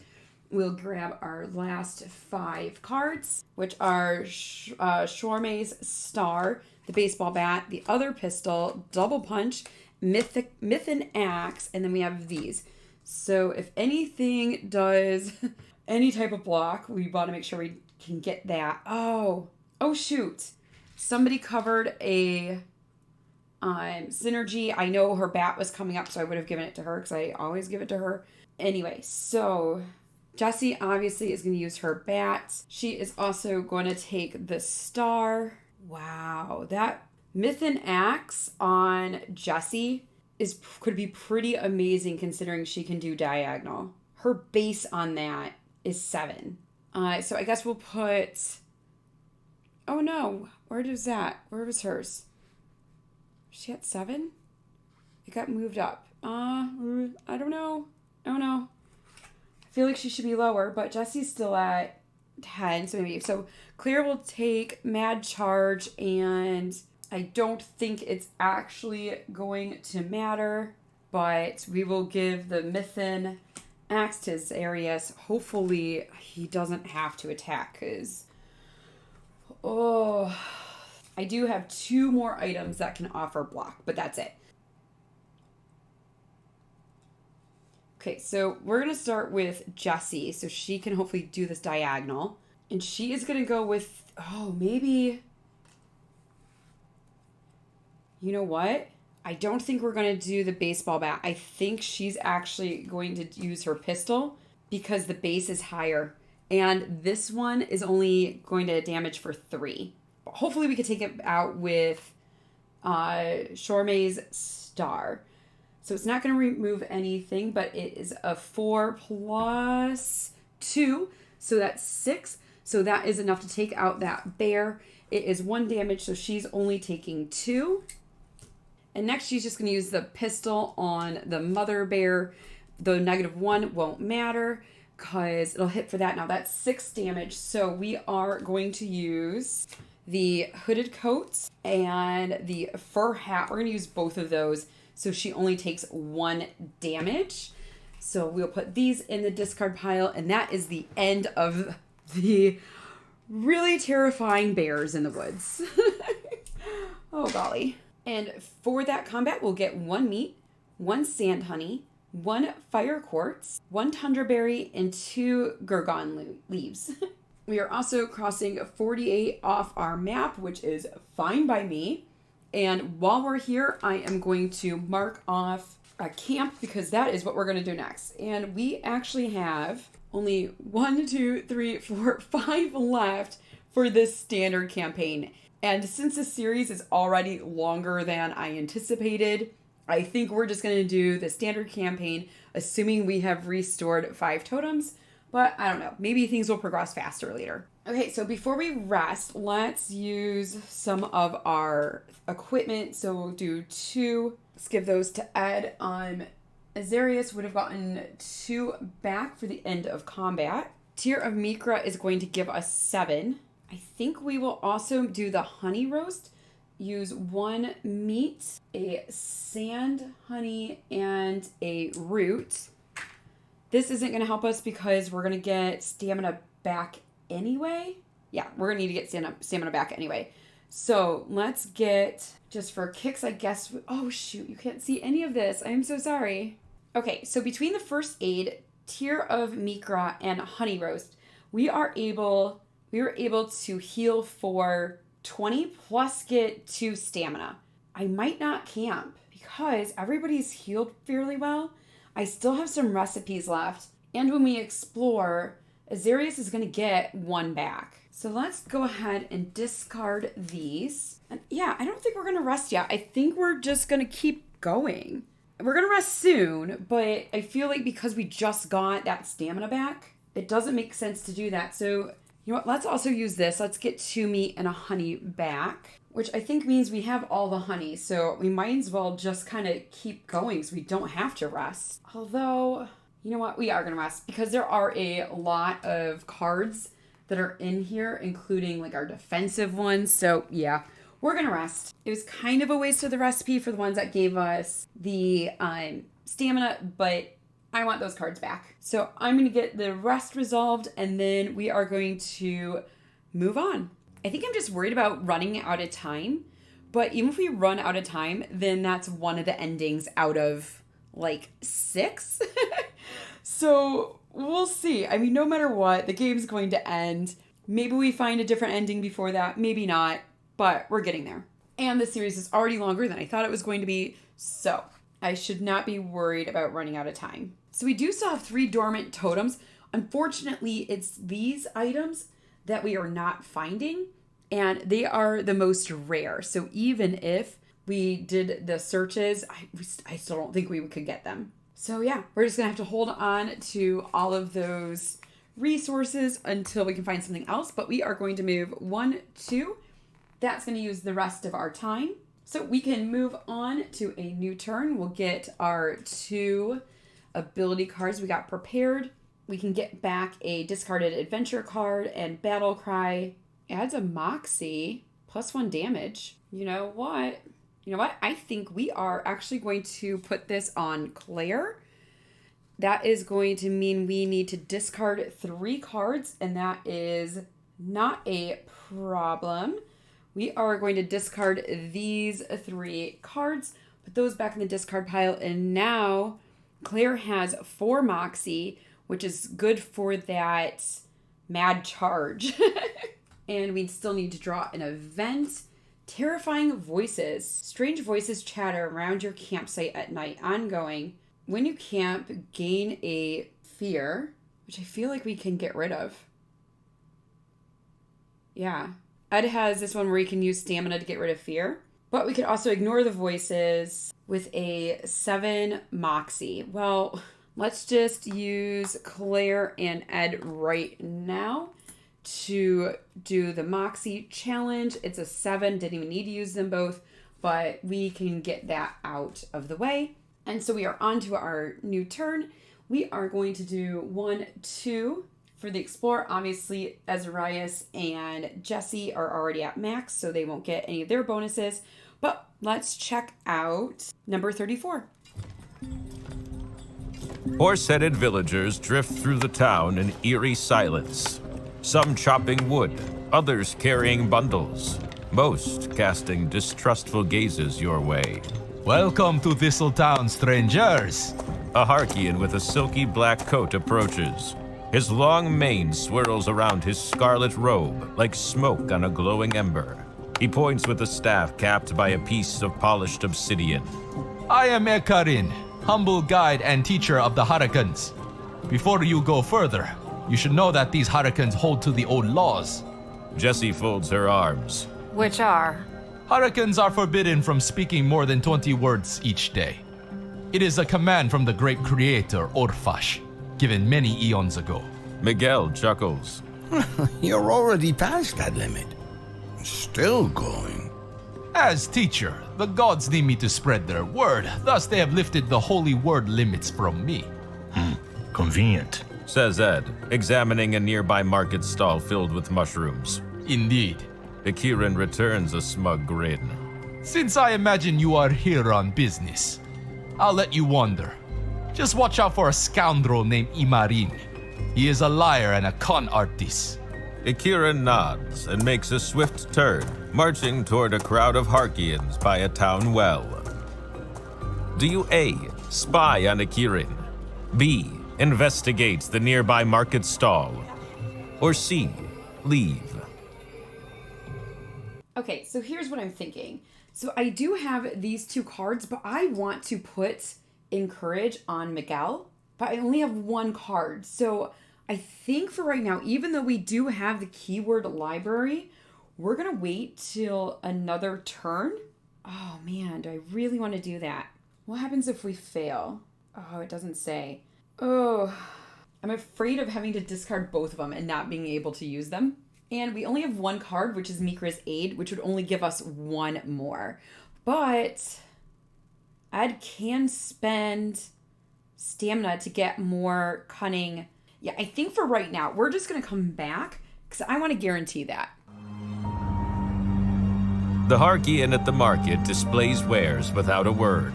We'll grab our last 5 cards, which are Shormay's Star, the baseball bat, the other pistol, double punch, Mythic Axe, and then we have these. So if anything does any type of block, we want to make sure we can get that. Oh shoot. Somebody covered a synergy. I know her bat was coming up, so I would have given it to her because I always give it to her. Anyway, so Jessie obviously is going to use her bat. She is also going to take the star. Wow, that Mythic Axe on Jessie could be pretty amazing considering she can do diagonal. Her base on that is 7. So I guess we'll put... Oh no, where was that? Where was hers? She at 7? It got moved up. I don't know. I feel like she should be lower, but Jessie's still at 10, so maybe. So Claire will take Mad Charge, and I don't think it's actually going to matter, but we will give the Mythic Axe to Azarius. Hopefully he doesn't have to attack, because I do have 2 more items that can offer block, but that's it. Okay, so we're going to start with Jessie, so she can hopefully do this diagonal. And she is going to go with, maybe... You know what? I don't think we're going to do the baseball bat. I think she's actually going to use her pistol because the base is higher. And this one is only going to damage for 3. But hopefully we could take it out with Shormay's Star. So it's not going to remove anything, but it is a 4 plus 2. So that's 6. So that is enough to take out that bear. It is 1 damage, so she's only taking 2. And next she's just going to use the pistol on the mother bear. The -1 won't matter because it'll hit for that. Now that's 6 damage. So we are going to use the hooded coat and the fur hat. We're going to use both of those. So she only takes 1 damage. So we'll put these in the discard pile. And that is the end of the really terrifying bears in the woods. Oh, golly. And for that combat, we'll get 1 meat, 1 sand honey, 1 fire quartz, 1 tundra berry, and 2 gurgon leaves. We are also crossing 48 off our map, which is fine by me. And while we're here, I am going to mark off a camp because that is what we're going to do next. And we actually have only 1, 2, 3, 4, 5 left for this standard campaign. And since this series is already longer than I anticipated, I think we're just going to do the standard campaign, assuming we have restored 5 totems. But I don't know, maybe things will progress faster later. Okay, so before we rest, let's use some of our equipment. So we'll do 2. Let's give those to Ed. Azarius would have gotten 2 back for the end of combat. Tear of Mikra is going to give us 7. I think we will also do the honey roast. Use 1 meat, a sand honey, and a root. This isn't going to help us because we're going to get stamina back anyway. Yeah, we're going to need to get stamina back anyway. So let's get, just for kicks, I guess. Oh, shoot, you can't see any of this. I'm so sorry. Okay, so between the first aid, Tear of Mikra, and honey roast, we were able to heal for 20 plus get 2 stamina. I might not camp because everybody's healed fairly well. I still have some recipes left. And when we explore, Azarius is going to get 1 back. So let's go ahead and discard these. And yeah, I don't think we're going to rest yet. I think we're just going to keep going. We're going to rest soon, but I feel like because we just got that stamina back, it doesn't make sense to do that. So you know what? Let's also use this. Let's get 2 meat and a honey back, which I think means we have all the honey. So we might as well just kind of keep going so we don't have to rest. Although, you know what? We are going to rest because there are a lot of cards that are in here, including like our defensive ones. So yeah, we're going to rest. It was kind of a waste of the recipe for the ones that gave us the stamina, but I want those cards back. So I'm going to get the rest resolved and then we are going to move on. I think I'm just worried about running out of time. But even if we run out of time, then that's one of the endings out of like 6. So we'll see. I mean, no matter what, the game's going to end. Maybe we find a different ending before that. Maybe not. But we're getting there. And the series is already longer than I thought it was going to be. So I should not be worried about running out of time. So we do still have 3 dormant totems. Unfortunately, it's these items that we are not finding. And they are the most rare. So even if we did the searches, I still don't think we could get them. So yeah, we're just going to have to hold on to all of those resources until we can find something else. But we are going to move 1, 2. That's going to use the rest of our time. So we can move on to a new turn. We'll get our 2 ability cards we got prepared. We can get back a discarded adventure card and battle cry. Adds a moxie, +1 damage. You know what? I think we are actually going to put this on Claire. That is going to mean we need to discard 3 cards, and that is not a problem. We are going to discard these 3 cards, put those back in the discard pile, and now Claire has 4 moxie, which is good for that mad charge. And we still need to draw an event. Terrifying voices. Strange voices chatter around your campsite at night. Ongoing. When you camp, gain a fear, which I feel like we can get rid of. Yeah. Ed has this one where you can use stamina to get rid of fear. But we could also ignore the voices with a 7 moxie. Well, let's just use Claire and Ed right now to do the moxie challenge. It's a 7, didn't even need to use them both, but we can get that out of the way. And so we are on to our new turn. we are going to do 1, 2 for the Explorer. Obviously, Azarias and Jesse are already at max, so they won't get any of their bonuses. But let's check out number 34. Horse-headed villagers drift through the town in eerie silence. Some chopping wood, others carrying bundles, most casting distrustful gazes your way. Welcome to Thistletown, strangers! A Harkian with a silky black coat approaches. His long mane swirls around his scarlet robe like smoke on a glowing ember. He points with a staff capped by a piece of polished obsidian. I am Ekarin, humble guide and teacher of the Harakans. Before you go further, you should know that these Harakans hold to the old laws. Jessie folds her arms. Which are? Harakans are forbidden from speaking more than 20 words each day. It is a command from the great creator, Orfash, given many eons ago. Miguel chuckles. You're already past that limit. Still going. As teacher, the gods need me to spread their word, thus they have lifted the holy word limits from me. Convenient. Says Ed, examining a nearby market stall filled with mushrooms. Indeed. Akiran returns a smug grin. Since I imagine you are here on business, I'll let you wander. Just watch out for a scoundrel named Imarin. He is a liar and a con artist. Akira nods and makes a swift turn, marching toward a crowd of Harkians by a town well. Do you A, spy on Akiran, B, investigate the nearby market stall, or C, leave? Okay, so here's what I'm thinking. So I do have these 2 cards, but I want to put Encourage on Miguel, but I only have 1 card. So I think for right now, even though we do have the keyword library, we're going to wait till another turn. Oh man, do I really want to do that? What happens if we fail? Oh, it doesn't say. Oh, I'm afraid of having to discard both of them and not being able to use them. And we only have 1 card, which is Mikra's Aid, which would only give us 1 more. But Ed can spend stamina to get more cunning. Yeah, I think for right now, we're just going to come back because I want to guarantee that. The Harkian at the market displays wares without a word.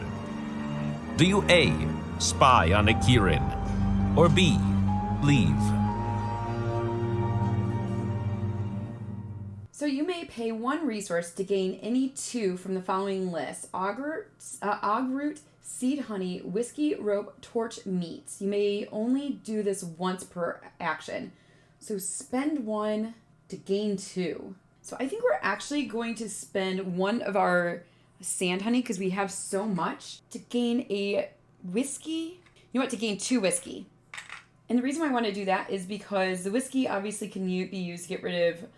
Do you A, spy on Akiran, or B, leave? So you may pay 1 resource to gain any 2 from the following list. Ogroot, seed honey, whiskey, rope, torch, meats. You may only do this once per action. So spend 1 to gain 2. So I think we're actually going to spend 1 of our sand honey, because we have so much, to gain a whiskey. You know what? To gain 2 whiskey. And the reason why I want to do that is because the whiskey obviously can be used to get rid of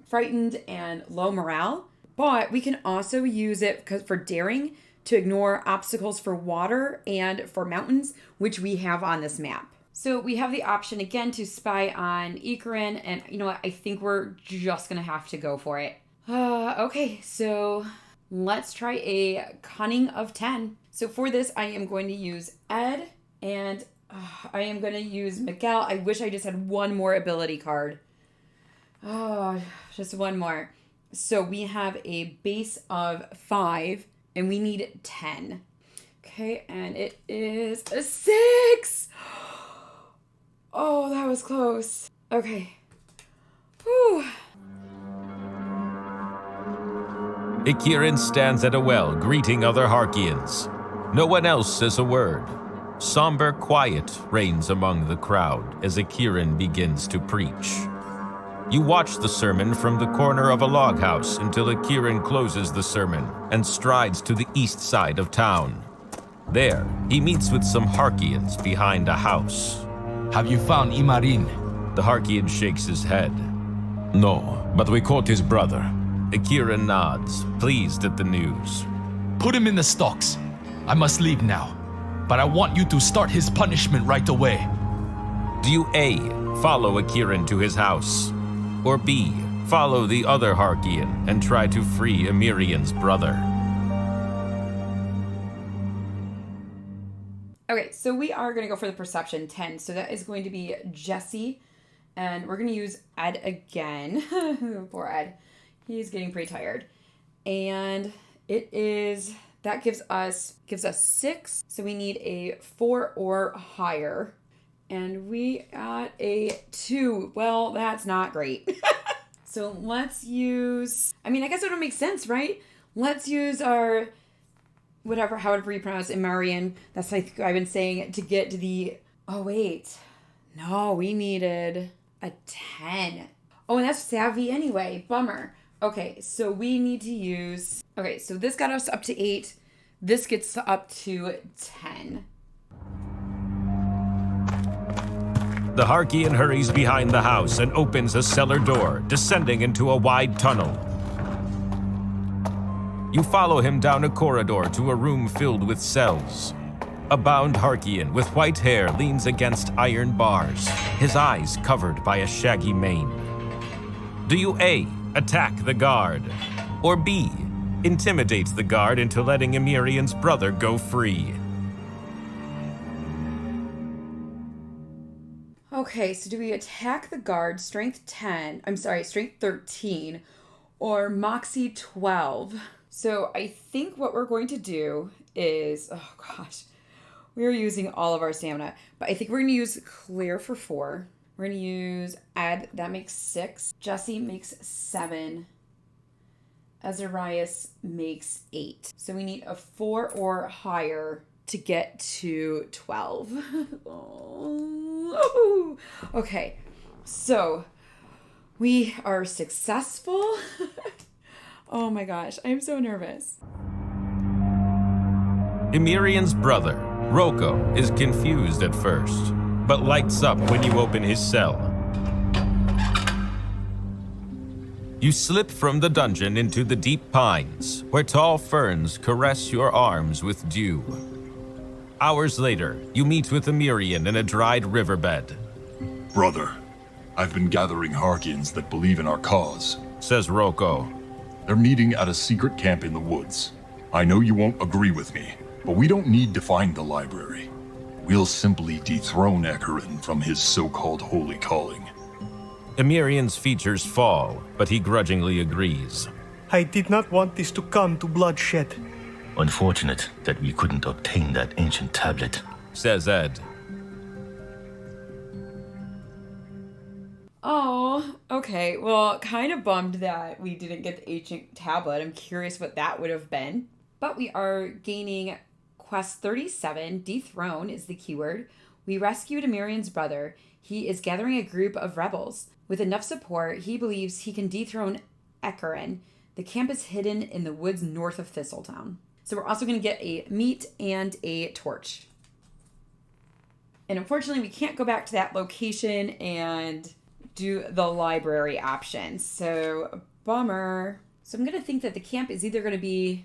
frightened and low morale, but we can also use it for daring to ignore obstacles for water and for mountains, which we have on this map. So we have the option again to spy on Ikarin, and you know what? I think we're just gonna have to go for it. Okay, so let's try a cunning of 10. So for this, I am going to use Ed, and I am going to use Miguel. I wish I just had 1 more ability card. Oh, just 1 more. So we have a base of 5 and we need 10. Okay, and it is a 6. Oh, that was close. Okay. Whew. Ikirin stands at a well, greeting other Harkians. No one else says a word. Somber quiet reigns among the crowd as Ikirin begins to preach. You watch the sermon from the corner of a log house until Ikirin closes the sermon and strides to the east side of town. There, he meets with some Harkians behind a house. Have you found Imarin? The Harkian shakes his head. No, but we caught his brother. Ikirin nods, pleased at the news. Put him in the stocks. I must leave now, but I want you to start his punishment right away. Do you A, follow Ikirin to his house? Or B, follow the other Harkian and try to free Emirian's brother? Okay, so we are going to go for the perception 10. So that is going to be Jesse. And we're going to use Ed again. Poor Ed. He's getting pretty tired. And that gives us 6. So we need a 4 or higher. And we got a 2. Well, that's not great. So let's use, I guess it would make sense, right? Let's use our, however you pronounce it, Marian. That's like I've been saying, to get to the, oh wait. No, we needed a 10. Oh, and that's savvy anyway. Bummer. Okay, so we need to use, so this got us up to 8. This gets up to 10. The Harkian hurries behind the house and opens a cellar door, descending into a wide tunnel. You follow him down a corridor to a room filled with cells. A bound Harkian with white hair leans against iron bars, his eyes covered by a shaggy mane. Do you A, attack the guard, or B, intimidate the guard into letting Emirian's brother go free? Okay, so do we attack the guard, strength 13, or moxie 12? So I think what we're going to do is, oh gosh, we're using all of our stamina, but I think we're going to use clear for 4. We're going to use Ed, that makes 6. Jesse makes 7. Azarias makes 8. So we need a 4 or higher to get to 12. Oh. Okay, so we are successful. Oh my gosh, I'm so nervous. Emirian's brother, Roko, is confused at first, but lights up when you open his cell. You slip from the dungeon into the deep pines, where tall ferns caress your arms with dew. Hours later, you meet with Emirian in a dried riverbed. Brother, I've been gathering Harkians that believe in our cause, says Roko. They're meeting at a secret camp in the woods. I know you won't agree with me, but we don't need to find the library. We'll simply dethrone Ekarin from his so-called holy calling. Emirian's features fall, but he grudgingly agrees. I did not want this to come to bloodshed. Unfortunate that we couldn't obtain that ancient tablet, says Ed. Oh, okay. Well, kind of bummed that we didn't get the ancient tablet. I'm curious what that would have been. But we are gaining quest 37. Dethrone is the keyword. We rescued Emirian's brother. He is gathering a group of rebels. With enough support, he believes he can dethrone Ekarin. The camp is hidden in the woods north of Thistletown. So we're also going to get a meat and a torch. And unfortunately, we can't go back to that location and do the library option. So, bummer. So I'm going to think that the camp is either going to be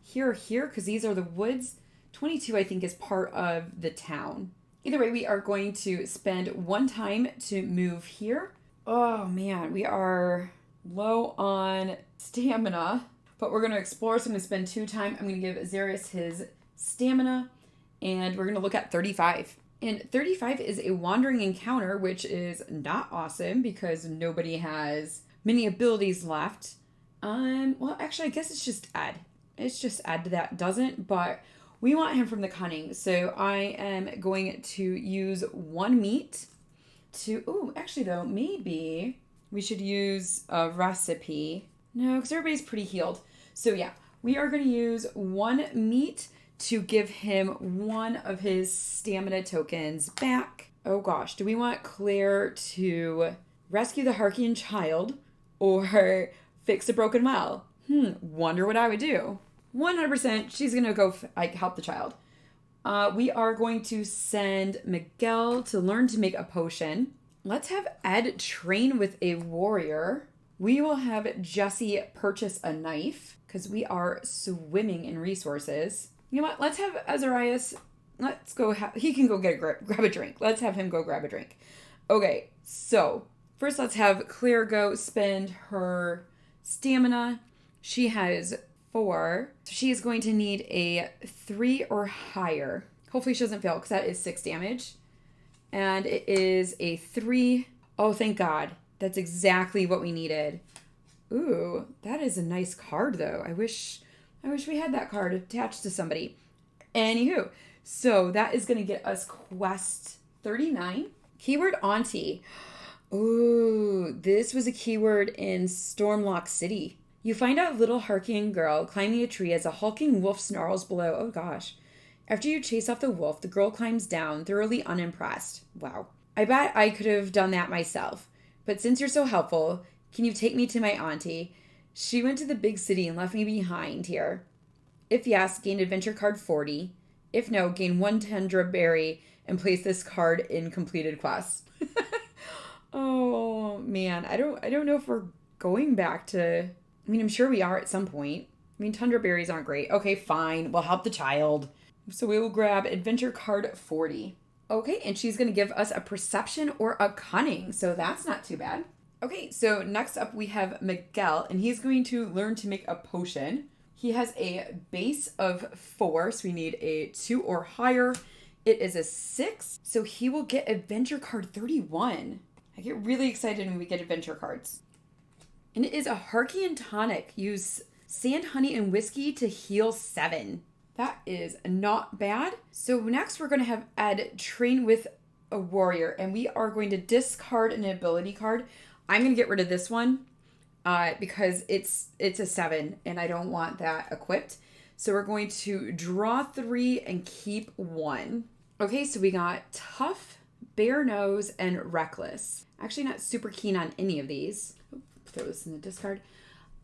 here or here, because these are the woods. 22, I think, is part of the town. Either way, we are going to spend 1 time to move here. Oh, man, we are low on stamina. But we're going to explore, so I'm going to spend 2 time. I'm going to give Azarias his stamina, and we're going to look at 35. And 35 is a wandering encounter, which is not awesome because nobody has many abilities left. Well, actually, I guess it's just Ed. It's just Ed that doesn't, but we want him from the cunning. So I am going to use 1 meat to, actually though, maybe we should use a recipe. No, because everybody's pretty healed. So yeah, we are going to use 1 meat to give him 1 of his stamina tokens back. Oh gosh, do we want Claire to rescue the Harkian child or fix a broken well? Wonder what I would do. 100% she's going to go help the child. We are going to send Miguel to learn to make a potion. Let's have Ed train with a warrior. We will have Jesse purchase a knife because we are swimming in resources. You know what? Let's have Azarias. Let's go. He can go grab a drink. Let's have him go grab a drink. Okay, so first let's have Claire go spend her stamina. She has 4. So she is going to need a 3 or higher. Hopefully she doesn't fail because that is 6 damage. And it is a 3. Oh, thank God. That's exactly what we needed. Ooh, that is a nice card though. I wish we had that card attached to somebody. Anywho, so that is going to get us quest 39. Keyword auntie. Ooh, this was a keyword in Stormlock City. You find a little harking girl climbing a tree as a hulking wolf snarls below. Oh gosh. After you chase off the wolf, the girl climbs down, thoroughly unimpressed. Wow. I bet I could have done that myself. But since you're so helpful, can you take me to my auntie? She went to the big city and left me behind here. If yes, gain adventure card 40. If no, gain 1 tundra berry and place this card in completed quests. Oh man, I don't know if we're going back to, I mean, I'm sure we are at some point. I mean, tundra berries aren't great. Okay, fine. We'll help the child. So we will grab adventure card 40. Okay, and she's going to give us a perception or a cunning. So that's not too bad. Okay, so next up we have Miguel, and he's going to learn to make a potion. He has a base of 4, so we need a 2 or higher. It is a 6, so he will get adventure card 31. I get really excited when we get adventure cards. And it is a Harkian tonic. Use sand, honey, and whiskey to heal 7. That is not bad. So next we're going to have Ed train with a warrior, and we are going to discard an ability card. I'm going to get rid of this one because it's a 7, and I don't want that equipped. So we're going to draw 3 and keep 1. Okay, so we got tough, bare nose, and reckless. Actually not super keen on any of these. Throw this in the discard.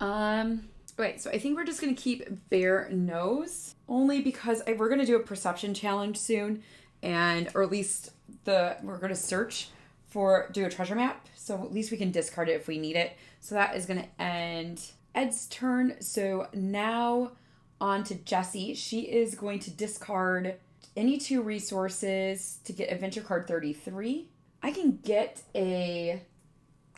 Okay, so I think we're just going to keep bare nose only because we're going to do a perception challenge soon, or at least we're going to do a treasure map. So at least we can discard it if we need it. So that is going to end Ed's turn. So now on to Jessie. She is going to discard any 2 resources to get adventure card 33. I can get a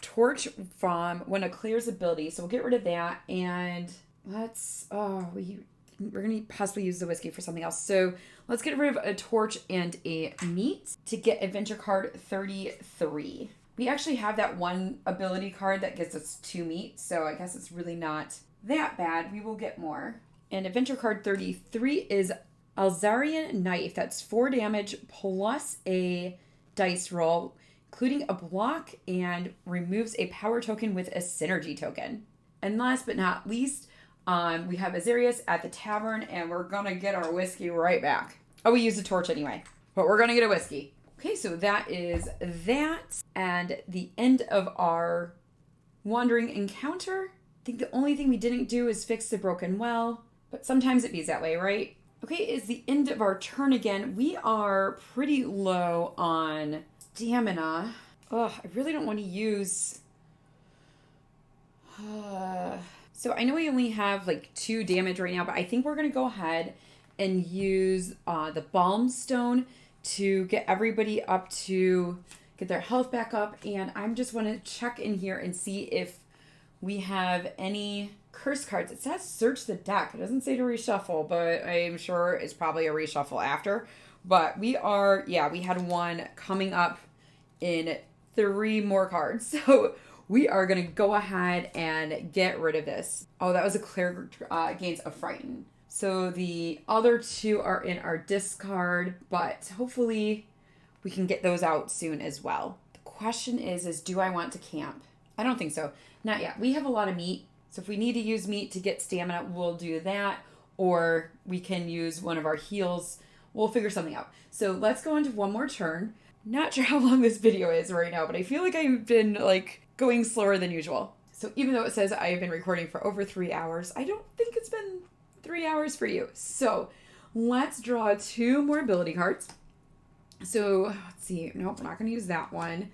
torch from one of Claire's abilities, so we'll get rid of that, and we're gonna possibly use the whiskey for something else. So let's get rid of a torch and a meat to get adventure card 33. We actually have that one ability card that gives us 2 meat, so I guess it's really not that bad. We will get more. And adventure card 33 is Alzarian knife. That's 4 damage plus a dice roll, including a block, and removes a power token with a synergy token. And last but not least, we have Azarius at the tavern, and we're gonna get our whiskey right back. Oh, we used a torch anyway, but we're gonna get a whiskey. Okay, so that is that, and the end of our wandering encounter. I think the only thing we didn't do is fix the broken well, but sometimes it be that way, right? Okay, it's the end of our turn again. We are pretty low on stamina. Ugh, I really don't want to use... So I know we only have like 2 damage right now, but I think we're going to go ahead and use the Balm Stone to get everybody up to get their health back up. And I'm just want to check in here and see if we have any curse cards. It says search the deck. It doesn't say to reshuffle, but I'm sure it's probably a reshuffle after. But we had one coming up in 3 more cards. So we are going to go ahead and get rid of this. Oh, that was a Claire gains a frighten. So the other 2 are in our discard, but hopefully we can get those out soon as well. The question is do I want to camp? I don't think so. Not yet. We have a lot of meat. So if we need to use meat to get stamina, we'll do that. Or we can use one of our heals. We'll figure something out. So let's go on to one more turn. Not sure how long this video is right now, but I feel like I've been going slower than usual. So even though it says I've been recording for over 3 hours, I don't think it's been 3 hours for you. So let's draw 2 more ability cards. So let's see. Nope, we're not going to use that one.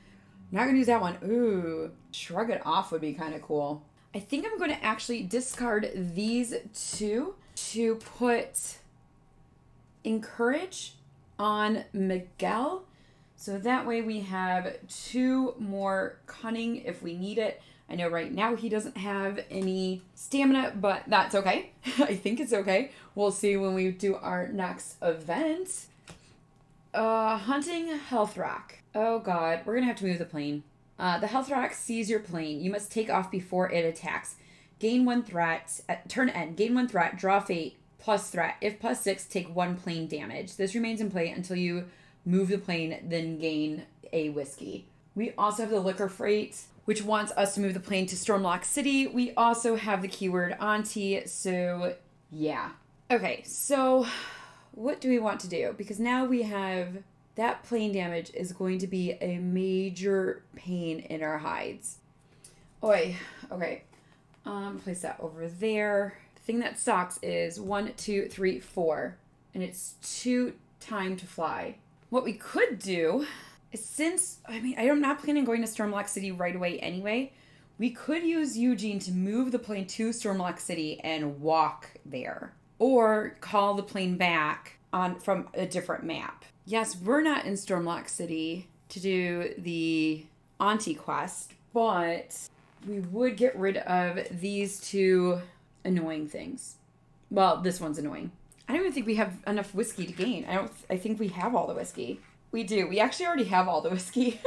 Not going to use that one. Ooh, shrug it off would be kind of cool. I think I'm going to actually discard these 2 to put Encourage on Miguel. So that way we have 2 more cunning if we need it. I know right now he doesn't have any stamina, but that's okay. I think it's okay. We'll see when we do our next event. Hunting Health Rock. Oh god, we're gonna have to move the plane. The Health Rock sees your plane. You must take off before it attacks. Gain 1 threat. Turn end. Gain 1 threat. Draw fate. Plus threat. If plus 6, take 1 plane damage. This remains in play until you move the plane, then gain a whiskey. We also have the Liquor Freight, which wants us to move the plane to Stormlock City. We also have the keyword auntie, so yeah. Okay, so what do we want to do? Because now we have that plane damage is going to be a major pain in our hides. Oi, okay. Place that over there. The thing that sucks is 1, 2, 3, 4, and it's 2 time to fly. What we could do is, since, I'm not planning on going to Stormlock City right away anyway, we could use Eugene to move the plane to Stormlock City and walk there. Or call the plane back from a different map. Yes, we're not in Stormlock City to do the Auntie quest, but we would get rid of these 2 annoying things. Well, this one's annoying. I don't even think we have enough whiskey to gain. I think we have all the whiskey. We do. We actually already have all the whiskey.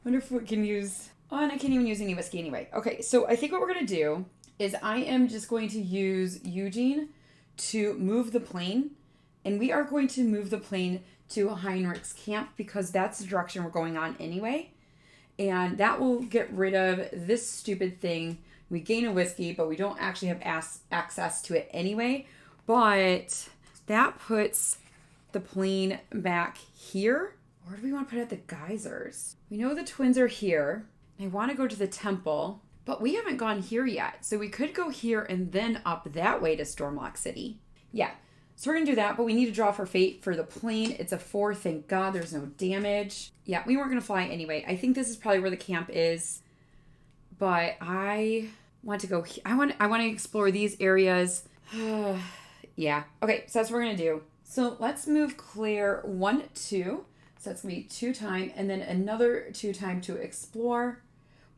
Wonder if we can use... Oh, and I can't even use any whiskey anyway. Okay, so I think what we're going to do is I am just going to use Eugene to move the plane. And we are going to move the plane to Heinrich's camp because that's the direction we're going on anyway. And that will get rid of this stupid thing. We gain a whiskey, but we don't actually have access to it anyway. But that puts the plane back here. Where do we want to put it? The geysers. We know the twins are here. I want to go to the temple, but we haven't gone here yet. So we could go here and then up that way to Stormlock City. Yeah. So we're going to do that, but we need to draw for fate for the plane. It's a 4. Thank God there's no damage. Yeah, we weren't going to fly anyway. I think this is probably where the camp is. But I want to go... I want to explore these areas. Yeah. Okay, so that's what we're going to do. So let's move Claire 1, 2. So that's going to be 2 time, and then another 2 time to explore.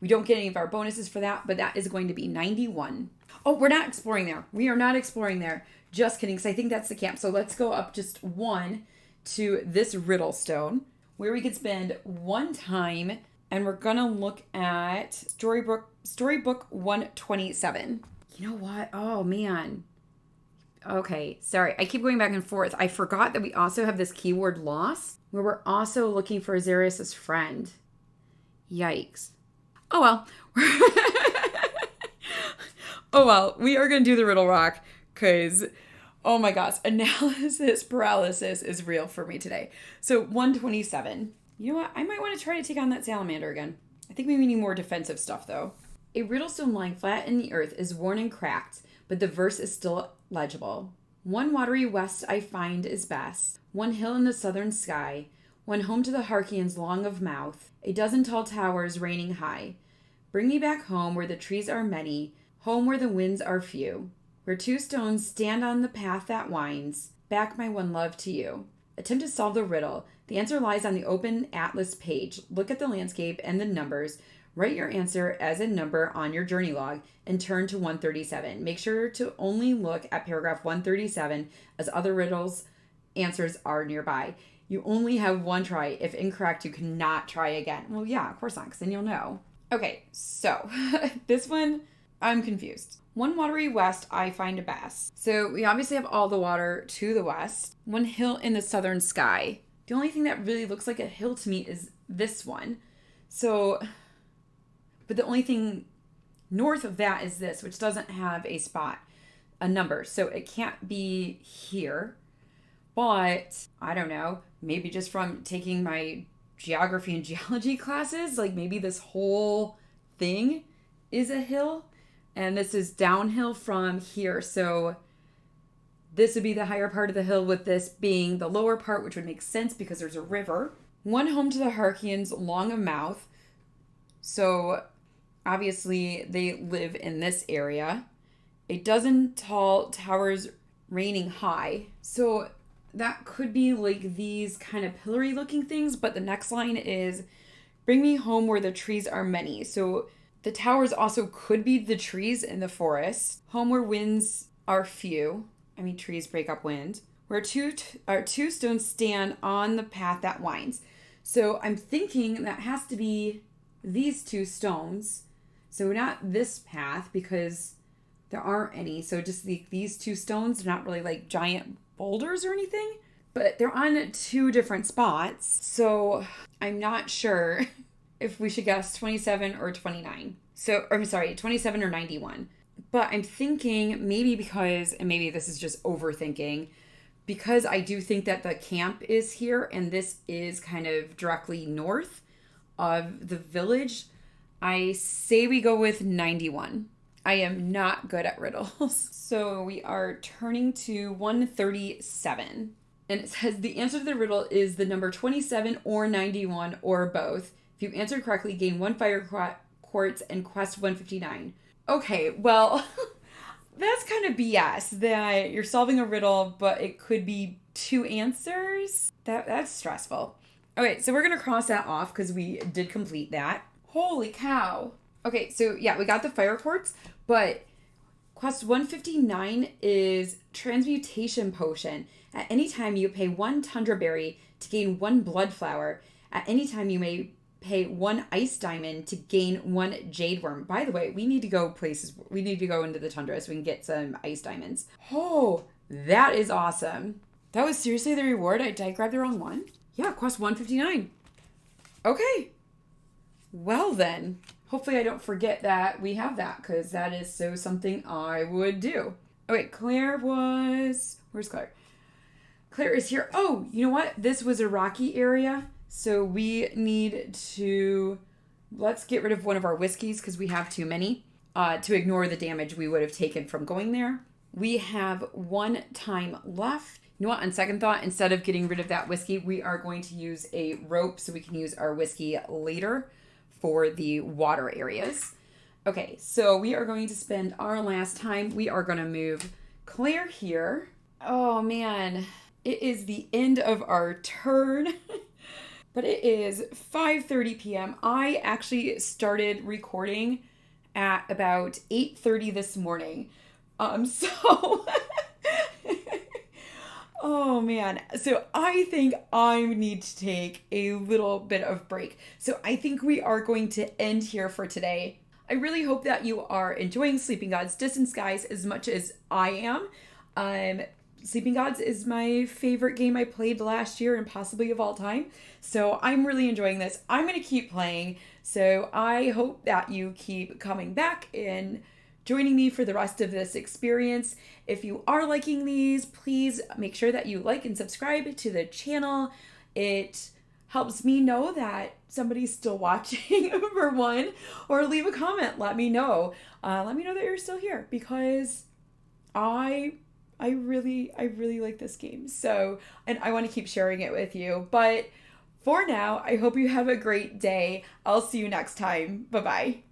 We don't get any of our bonuses for that, but that is going to be 91. Oh, we're not exploring there. We are not exploring there. Just kidding, because I think that's the camp. So let's go up just 1 to this riddle stone, where we could spend 1 time, and we're going to look at Storybook 127. You know what? Oh, man. Okay, sorry. I keep going back and forth. I forgot that we also have this keyword lost, where we're also looking for Azarius' friend. Yikes. Oh, well. Oh, well. We are going to do the Riddle Rock, because, oh my gosh, analysis paralysis is real for me today. So, 127. You know what? I might want to try to take on that salamander again. I think we need more defensive stuff, though. A riddlestone lying flat in the earth is worn and cracked, but the verse is still legible. 1 watery west I find is best, 1 hill in the southern sky, 1 home to the Harkians long of mouth, a dozen tall towers reigning high. Bring me back home where the trees are many, home where the winds are few, where 2 stones stand on the path that winds, back my one love to you. Attempt to solve the riddle. The answer lies on the open atlas page. Look at the landscape and the numbers. Write your answer as a number on your journey log and turn to 137. Make sure to only look at paragraph 137 as other riddles answers are nearby. You only have 1 try. If incorrect, you cannot try again. Well, yeah, of course not, because then you'll know. Okay, so this one, I'm confused. 1 watery west I find best. So we obviously have all the water to the west. 1 hill in the southern sky. The only thing that really looks like a hill to me is this one. So... But the only thing north of that is this, which doesn't have a spot, a number. So it can't be here. But, I don't know, maybe just from taking my geography and geology classes, like maybe this whole thing is a hill. And this is downhill from here. So this would be the higher part of the hill, with this being the lower part, which would make sense because there's a river. 1 home to the Harkians long of mouth. So... obviously, they live in this area. A dozen tall towers reigning high. So that could be like these kind of pillory looking things. But the next line is, bring me home where the trees are many. So the towers also could be the trees in the forest. Home where winds are few. I mean, trees break up wind. where our two stones stand on the path that winds. So I'm thinking that has to be these two stones. So not this path because there aren't any. So just these two stones are not really like giant boulders or anything, but they're on two different spots. So I'm not sure if we should guess 27 or 29. So, I'm sorry, 27 or 91. But I'm thinking maybe because, and maybe this is just overthinking, because I do think that the camp is here and this is kind of directly north of the village, I say we go with 91. I am not good at riddles. So we are turning to 137. And it says the answer to the riddle is the number 27 or 91 or both. If you answer correctly, gain 1 fire quartz and quest 159. Okay, well, that's kind of BS that you're solving a riddle, but it could be 2 answers. That's stressful. Okay, so we're going to cross that off because we did complete that. Holy cow. Okay, so yeah, we got the fire quartz, but quest 159 is transmutation potion. At any time you pay 1 tundra berry to gain 1 blood flower. At any time you may pay 1 ice diamond to gain 1 jade worm. By the way, we need to go places. We need to go into the tundra so we can get some ice diamonds. Oh, that is awesome. That was seriously the reward? Did I grab the wrong one? Yeah, quest 159. Okay. Well then, hopefully I don't forget that we have that because that is so something I would do. Oh wait, where's Claire? Claire is here. Oh, you know what? This was a rocky area. So we need to, let's get rid of one of our whiskeys because we have too many to ignore the damage we would have taken from going there. We have 1 time left. You know what? On second thought, instead of getting rid of that whiskey, we are going to use a rope so we can use our whiskey later for the water areas. Okay, so we are going to spend our last time. We are going to move Claire here. Oh man, it is the end of our turn. But it is 5:30 p.m. I actually started recording at about 8:30 this morning. So oh man. So I think I need to take a little bit of break. So I think we are going to end here for today. I really hope that you are enjoying Sleeping Gods Distant Skies as much as I am. Sleeping Gods is my favorite game I played last year and possibly of all time. So I'm really enjoying this. I'm going to keep playing. So I hope that you keep coming back and joining me for the rest of this experience. If you are liking these, please make sure that you like and subscribe to the channel. It helps me know that somebody's still watching, for one, or leave a comment. Let me know. Let me know that you're still here because I really like this game. So, and I want to keep sharing it with you. But for now, I hope you have a great day. I'll see you next time. Bye-bye.